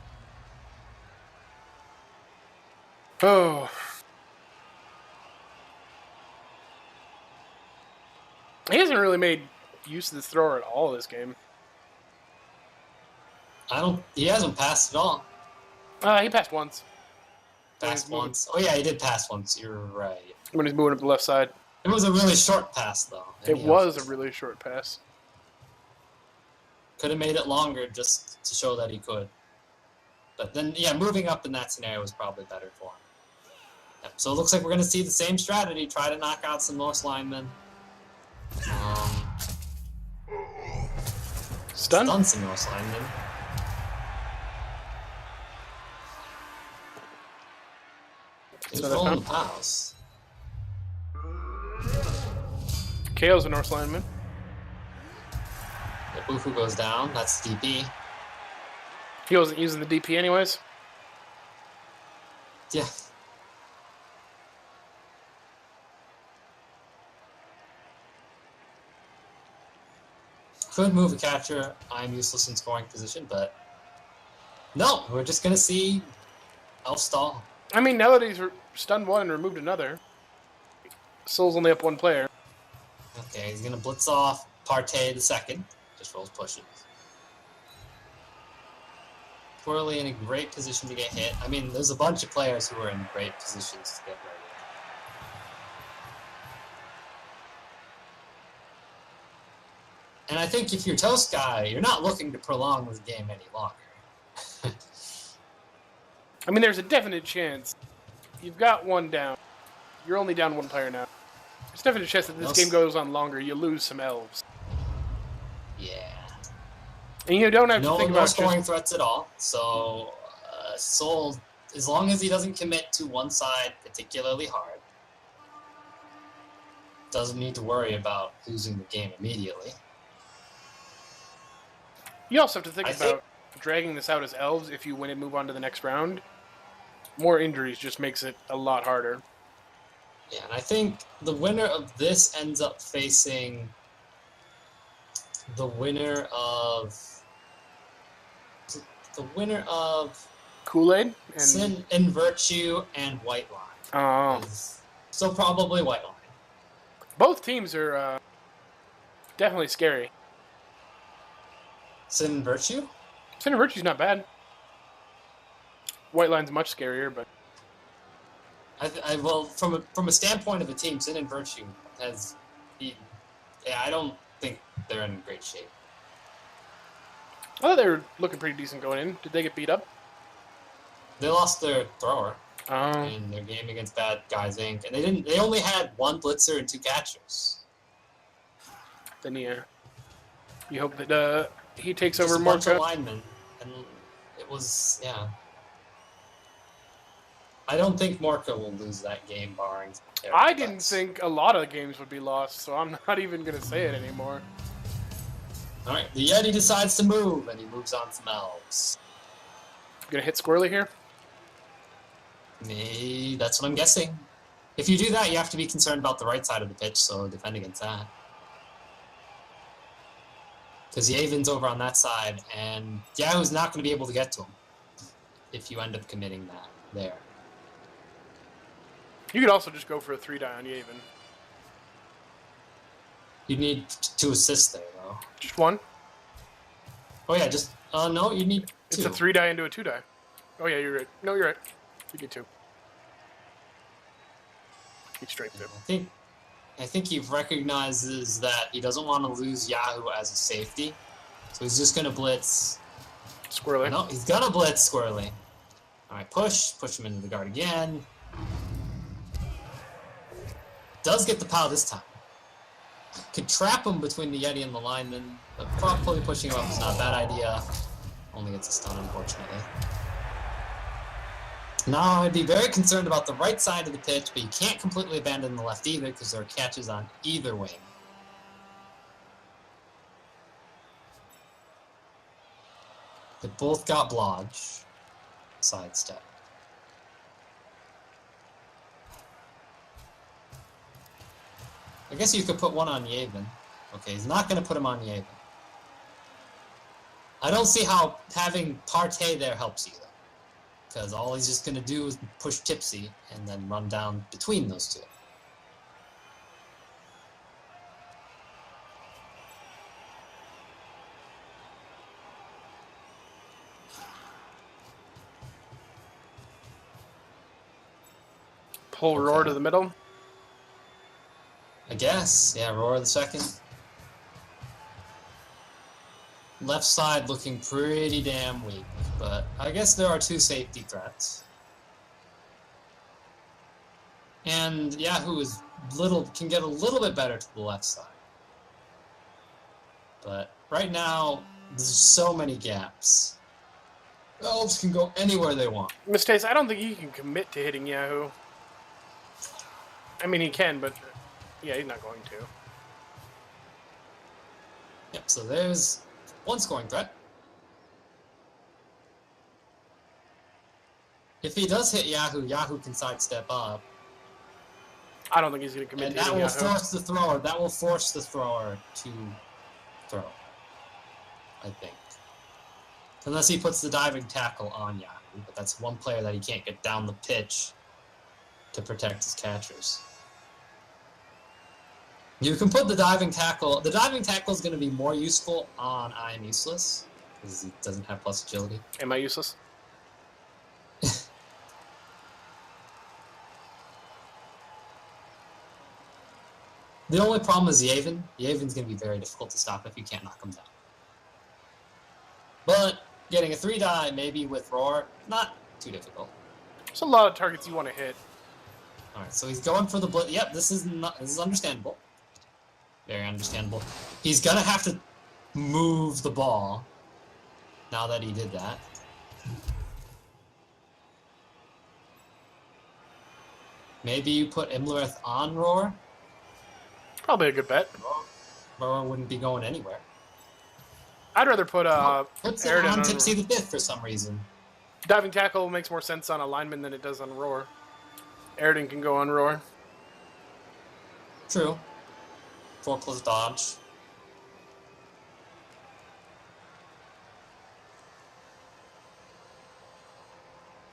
Oh. He hasn't really made use of this thrower at all this game. He hasn't passed at all. He passed once. Passed once. Oh yeah, he did pass once. You're right. When he's moving up the left side. It was a really short pass, though. It was a really short pass. Could have made it longer just to show that he could. But then, yeah, moving up in that scenario was probably better for him. Yep, so it looks like we're going to see the same strategy. Try to knock out some Norse linemen. Stun some Norse linemen. He's rolling the pals. KO's a Norse lineman. Yeah, Bufu goes down. That's DP. He wasn't using the DP anyways. Yeah. Could move a catcher. I'm useless in scoring position, but no, we're just gonna see Elf stall. I mean, now that he's stunned one and removed another, Soul's only up one player. Okay, he's gonna blitz off Partey the second. Just rolls pushes. Twirly in a great position to get hit. I mean, there's a bunch of players who are in great positions to get ready. And I think if you're Toastguy, you're not looking to prolong this game any longer. I mean, there's a definite chance. You've got one down. You're only down one player now. There's a definite chance that this game goes on longer. You lose some elves. Yeah. And you don't have to think about no scoring threats at all. So, Soul, as long as he doesn't commit to one side particularly hard, doesn't need to worry about losing the game immediately. You also have to think about dragging this out as elves if you win and move on to the next round. More injuries just makes it a lot harder. Yeah, and I think the winner of this ends up facing the winner of Kool-Aid and Sin and Virtue and White Line. Oh. So probably White Line. Both teams are definitely scary. Sin and Virtue? Sin and Virtue's not bad. White Line's much scarier, but well, from a standpoint of a team, Sin and Virtue has, I don't think they're in great shape. I thought they were looking pretty decent going in. Did they get beat up? They lost their thrower Oh. in their game against Bad Guys Inc. And they only had one blitzer and two catchers. Then you hope that he takes Just over a bunch of Morka. linemen, and it was I don't think Morka will lose that game, barring. I didn't think a lot of games would be lost, so I'm not even going to say it anymore. All right, the Yeti decides to move, and he moves on some elves. Going to hit Squirrely here? That's what I'm guessing. If you do that, you have to be concerned about the right side of the pitch, so defend against that. Because Yaven's over on that side, and Yahoo's not going to be able to get to him if you end up committing that there. You could also just go for a 3-die on Yavin. You need 2 assists there, though. Just one? Oh, yeah, just... no, you need 2. It's a 3-die into a 2-die. Oh, yeah, you're right. No, you're right. You get 2. He straight him. I think he recognizes that he doesn't want to lose Yahoo as a safety. So he's just going to blitz... Squirrely. No, he's going to blitz Squirrely. Alright, push him into the guard again. Does get the POW this time. Could trap him between the Yeti and the lineman, but probably pushing him up is not a bad idea. Only gets a stun, unfortunately. Now, I'd be very concerned about the right side of the pitch, but you can't completely abandon the left either, because there are catches on either wing. They both got blodge. Sidestep. I guess you could put one on Yavin. Okay, he's not going to put him on Yavin. I don't see how having Partey there helps you, though. Because all he's just going to do is push Tipsy and then run down between those two. Pull Roar to the middle. I guess. Yeah, Roar the second. Left side looking pretty damn weak, but I guess there are two safety threats. And Yahoo is can get a little bit better to the left side. But right now, there's so many gaps. Elves can go anywhere they want. Mistakes, I don't think he can commit to hitting Yahoo. I mean, he can, but yeah, he's not going to. Yep, so there's one scoring threat. If he does hit Yahoo, Yahoo can sidestep up. I don't think he's going to commit And to that hitting will Yahoo. force the thrower. That will force the thrower to throw, I think. Unless he puts the diving tackle on Yahoo, but that's one player that he can't get down the pitch to protect his catchers. You can put the diving tackle. The diving tackle is going to be more useful on I Am Useless, because he doesn't have plus agility. Am I useless? The only problem is Yavin. Yavin's going to be very difficult to stop if you can't knock him down. But getting a 3-die, maybe with Roar, not too difficult. There's a lot of targets you want to hit. Alright, so he's going for the blitz. Yep, this is understandable. Very understandable. He's going to have to move the ball now that he did that. Maybe you put Imlerith on Roar. Probably a good bet. Roar wouldn't be going anywhere. I'd rather put Puts it Aridin on Tipsy the Fifth for some reason. Diving tackle makes more sense on a lineman than it does on Roar. Aridin can go on Roar. True. 4 plus dodge.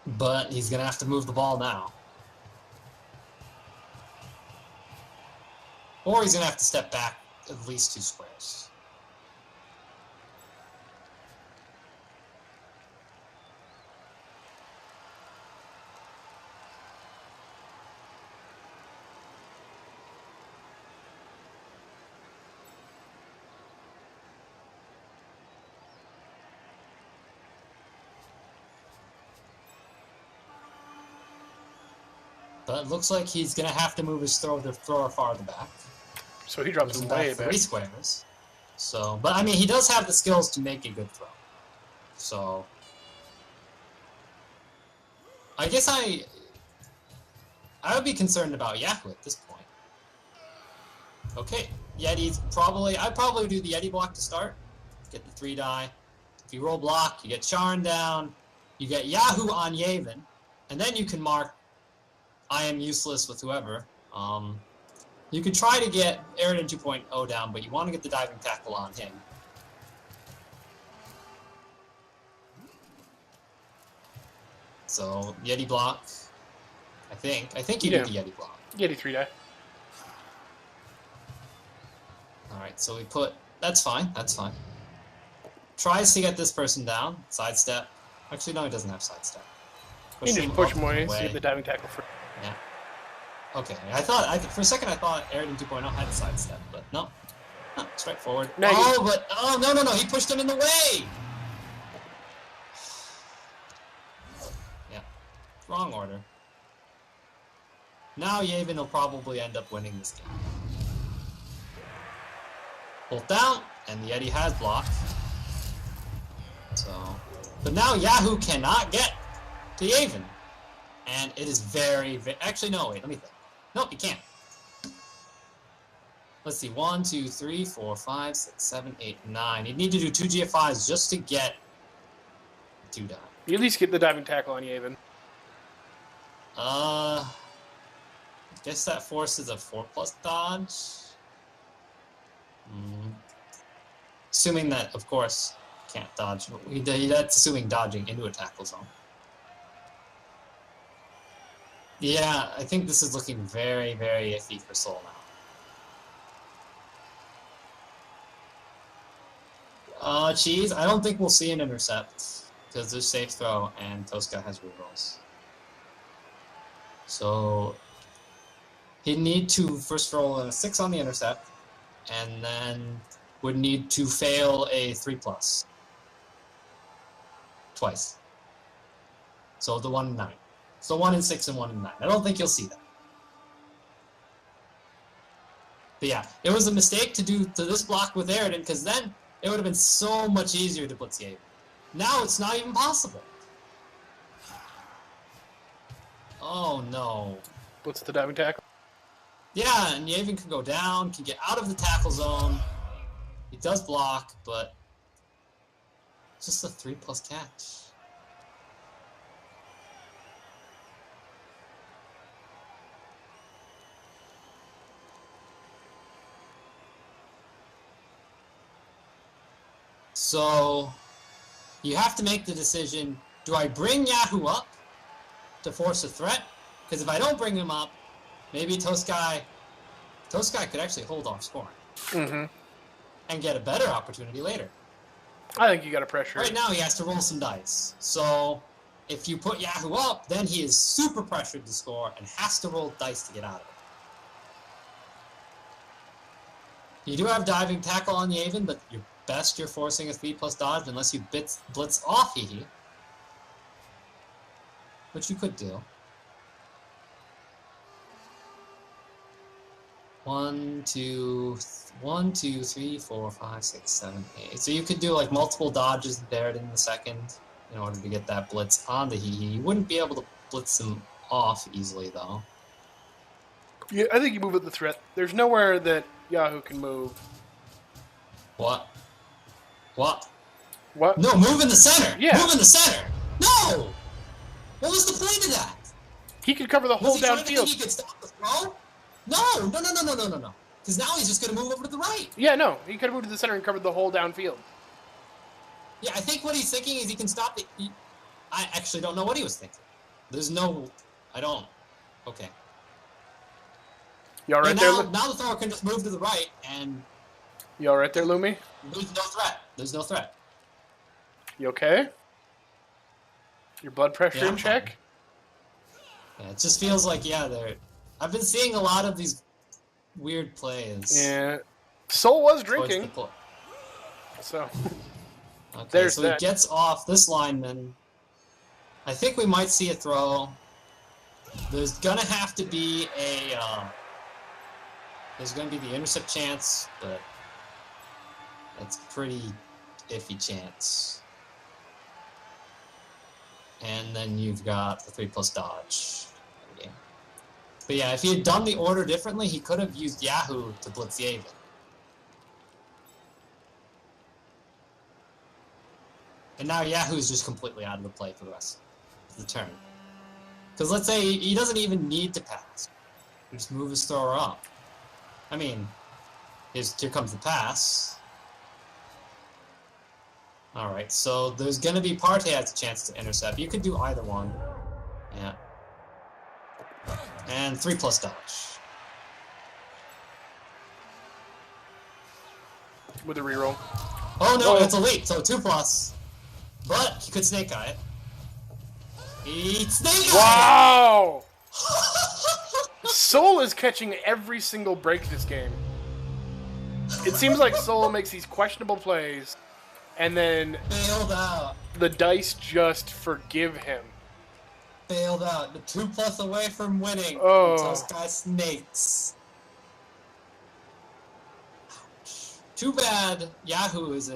But he's going to have to move the ball now. Or he's going to have to step back at least 2 squares. But it looks like he's going to have to move his thrower farther back. So he drops him way back. 3 squares. So, but I mean, he does have the skills to make a good throw. So, I guess I would be concerned about Yahoo at this point. Okay, Yeti's I'd probably do the Yeti block to start. Get the 3-die. If you roll block, you get Charn down. You get Yahoo on Yavin. And then you can mark I Am Useless with whoever. You could try to get Aridin 2.0 down, but you want to get the diving tackle on him. So, Yeti block. I think you did the Yeti block. Yeti 3-die. Alright, so we put... That's fine, that's fine. Tries to get this person down. Sidestep. Actually, no, he doesn't have sidestep. You need to push him away, so you get the diving tackle for. Yeah. Okay, for a second I thought Aridin 2.0 had a sidestep, but no. No, straightforward. No, no, he pushed him in the way! Yeah, Wrong order. Now Yavin will probably end up winning this game. Bolt down, and the Yeti has blocked. So, but now Yahoo cannot get to Yavin. And it is very, actually, no, wait, let me think. Nope, you can't. Let's see, 1, 2, 3, 4, 5, 6, 7, 8, 9. You'd need to do 2 GFIs just to get 2 dive. You at least get the diving tackle on Yavin. I guess that forces a 4+ dodge. Assuming that, of course, can't dodge. That's assuming dodging into a tackle zone. Yeah, I think this is looking very, very iffy for Soul now. Cheese, I don't think we'll see an intercept, because there's safe throw, and Toastguy has rerolls. So, he'd need to first roll a 6 on the intercept, and then would need to fail a 3+. Twice. So the 1 and 9. So 1 and 6 and 1 and 9. I don't think you'll see that. But yeah, it was a mistake to do to this block with Aridin, because then it would have been so much easier to blitz Yavin. Now it's not even possible. Oh no. What's the diving tackle? Yeah, and Yavin can go down, can get out of the tackle zone. He does block, but just a 3+ catch. So you have to make the decision, do I bring Yahoo up to force a threat? Because if I don't bring him up, maybe Toastguy could actually hold off scoring. And get a better opportunity later. I think you got to pressure. Right now he has to roll some dice. So if you put Yahoo up, then he is super pressured to score and has to roll dice to get out of it. You do have diving tackle on Yavin, but you're forcing a 3+ dodge unless you blitz off Hehe. Which you could do. 1, 2, 3, 4, 5, 6, 7, 8. So you could do like multiple dodges there in the second in order to get that blitz on the Hehe. You wouldn't be able to blitz him off easily though. Yeah, I think you move with the threat. There's nowhere that Yahoo can move. What? What? What? No, move in the center! Yeah. Move in the center! No! What was the point of that? He could cover the whole Was he trying to think downfield. he could stop the throw? No! Because now he's just going to move over to the right. Yeah, no. He could have moved to the center and covered the whole downfield. Yeah, I think what he's thinking is he can stop the... I actually don't know what he was thinking. There's no... I don't... Okay. You all right now, there, now the thrower can just move to the right, and... You all right there, Lumi? There's no threat. There's no threat. You okay? Your blood pressure Yeah, in check? Yeah, it just feels like, yeah, I've been seeing a lot of these weird plays. Yeah. Soul was drinking. So, okay, there's so that. He gets off this lineman. I think we might see a throw. There's gonna have to be a... there's gonna be the intercept chance, but that's a pretty iffy chance. And then you've got the 3+ dodge. Okay. But yeah, if he had done the order differently, he could have used Yahoo to blitz Yavin. And now Yahoo's just completely out of the play for the rest of the turn. Because let's say he doesn't even need to pass. He just move his thrower up. I mean, here comes the pass. Alright, so there's going to be Partey has a chance to intercept. You could do either one. Yeah. And 3+ dodge. With a reroll. Oh no, it's a leap, so 2+. But he could snake eye it. He snake eye! Wow! Soul is catching every single break this game. It seems like Soul makes these questionable plays, and then Bailed out. the dice just forgive him. bailed out. The 2+ away from winning. Oh. Toastguy snakes. Too bad Yahoo is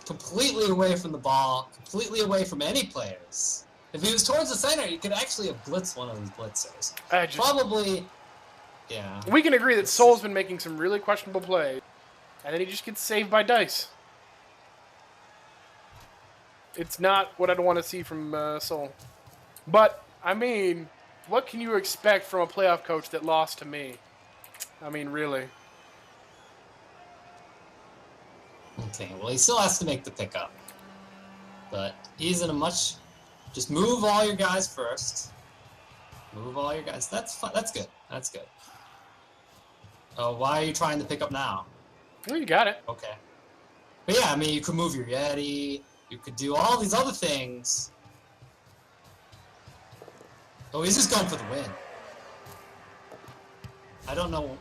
completely away from the ball, completely away from any players. If he was towards the center, he could actually have blitzed one of these blitzers. Probably, yeah. We can agree that Soul's been making some really questionable plays, and then he just gets saved by dice. It's not what I'd want to see from Soul. But, I mean, what can you expect from a playoff coach that lost to me? I mean, really. Okay, well, he still has to make the pickup. But he's in a much... Just move all your guys first. Move all your guys. That's fun. That's good. That's good. Oh, why are you trying to pick up now? Well, you got it. Okay. But yeah, I mean, you could move your Yeti. You could do all these other things. Oh, he's just going for the win. I don't know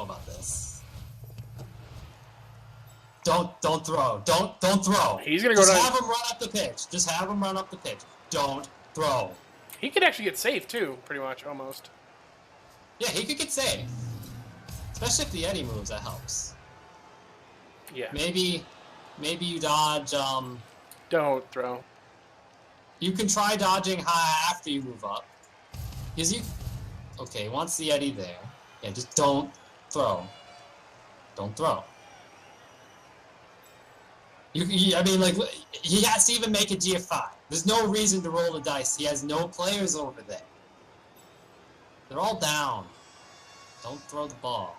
about this. Don't throw. Don't throw. He's gonna go down. Just have him run up the pitch. Just have him run up the pitch. Don't throw. He could actually get safe too, pretty much, almost. Yeah, he could get safe. Especially if the Yeti moves, that helps. Yeah. Maybe you dodge, Don't throw. You can try dodging high after you move up. Because you... Okay, once the Yeti there. Yeah, just don't throw. Don't throw. I mean, like, he has to even make a GF5. There's no reason to roll the dice. He has no players over there. They're all down. Don't throw the ball.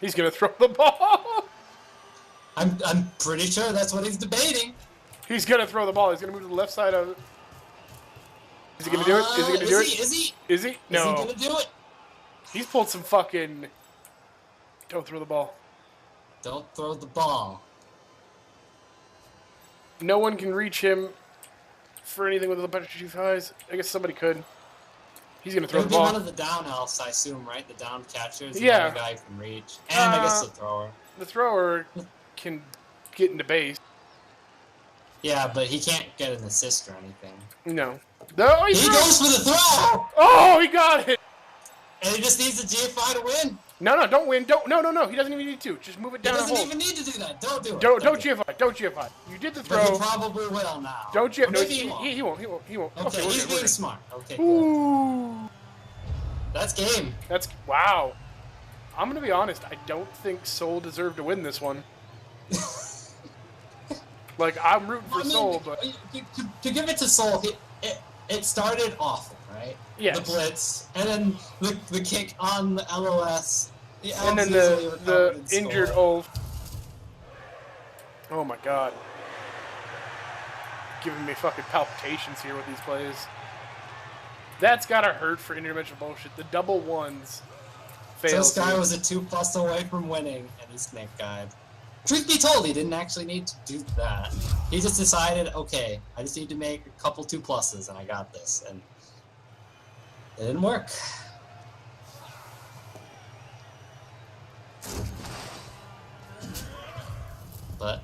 He's gonna throw the ball. I'm pretty sure that's what he's debating. He's gonna throw the ball. He's gonna move to the left side of it. Is he gonna do it? Is he gonna do it? Is he? Is he? No. Is he gonna do it? He's pulled some fucking... Don't throw the ball. Don't throw the ball. No one can reach him for anything with the punch chief highs. I guess somebody could. He's gonna throw the ball. It would be one of the down elves, I assume, right? The down catchers. Yeah. The other guy can reach, and I guess the thrower. The thrower can get into base. Yeah, but he can't get an assist or anything. No. No, he goes for the throw. Oh, he got it. And he just needs a GFI to win. No, don't win. Don't. No. He doesn't even need to. Just move it down. He doesn't even need to do that. Don't do it. Don't GFI. Don't GFI. You did the throw. But he probably will now. Don't GFI. No, he won't. He won't. Okay, he's being smart. Okay, good. Ooh. That's game. That's wow. I'm gonna be honest. I don't think Soul deserved to win this one. Like, I'm rooting for Soul, but to give it to Soul, it started awful, right? Yes. The blitz, and then the kick on the LOS, and then the injured Ulf. Oh my god. Giving me fucking palpitations here with these plays. That's gotta hurt for interdimensional bullshit. The double ones failed. Toastguy was a 2+ away from winning, and he snake guyed. Truth be told, he didn't actually need to do that. He just decided, okay, I just need to make a couple 2+s, and I got this. And it didn't work. But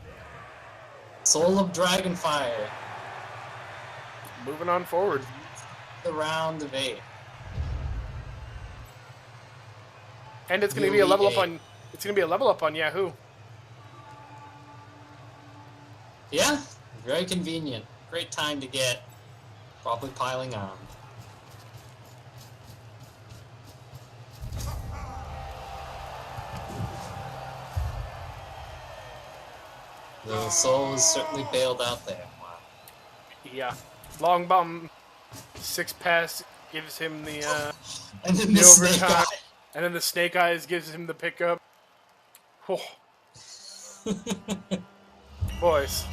SoulofDragonFire. Moving on forward. The round of 8. And it's gonna be a level up on. It's gonna be a level up on Yahoo. Yeah, very convenient. Great time to get. Probably piling on. The Soul is certainly bailed out there. Wow. Yeah. Long bomb, 6 pass gives him the and then the snake overtime. eye. And then the snake eyes gives him the pickup. Oh. Boys,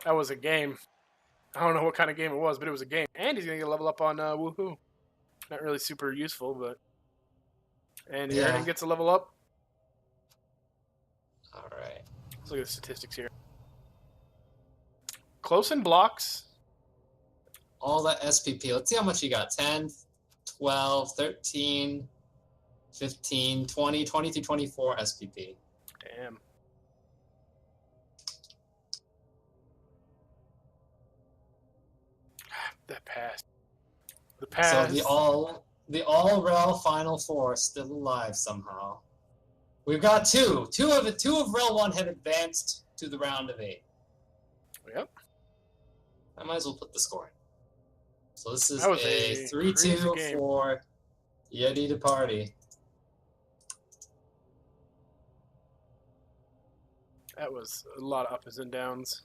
that was a game. I don't know what kind of game it was, but it was a game. And he's gonna get a level up on Woohoo. Not really super useful, but. And Yeah. Aaron gets a level up. Alright. Let's look at the statistics here. Close in blocks. All that SPP. Let's see how much he got. 10, 12, 13, 15, 20, 20 to 24 SPP. Damn. That pass. The So past. the all REL Final Four still alive somehow. We've got two of REL 1 have advanced to the round of 8. Yep. I might as well put the score in. So this is That was a a 3-2 crazy game. for Yeti to Party. That was a lot of ups and downs.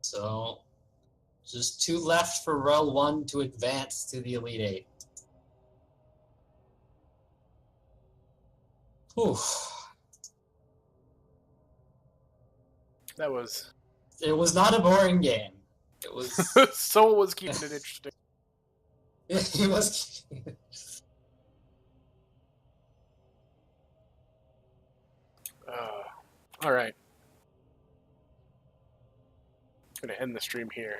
So just 2 left for REL 1 to advance to the Elite 8. Whew. That was. It was not a boring game. It was. Soul was keeping it interesting. He was. All right. I'm gonna end the stream here.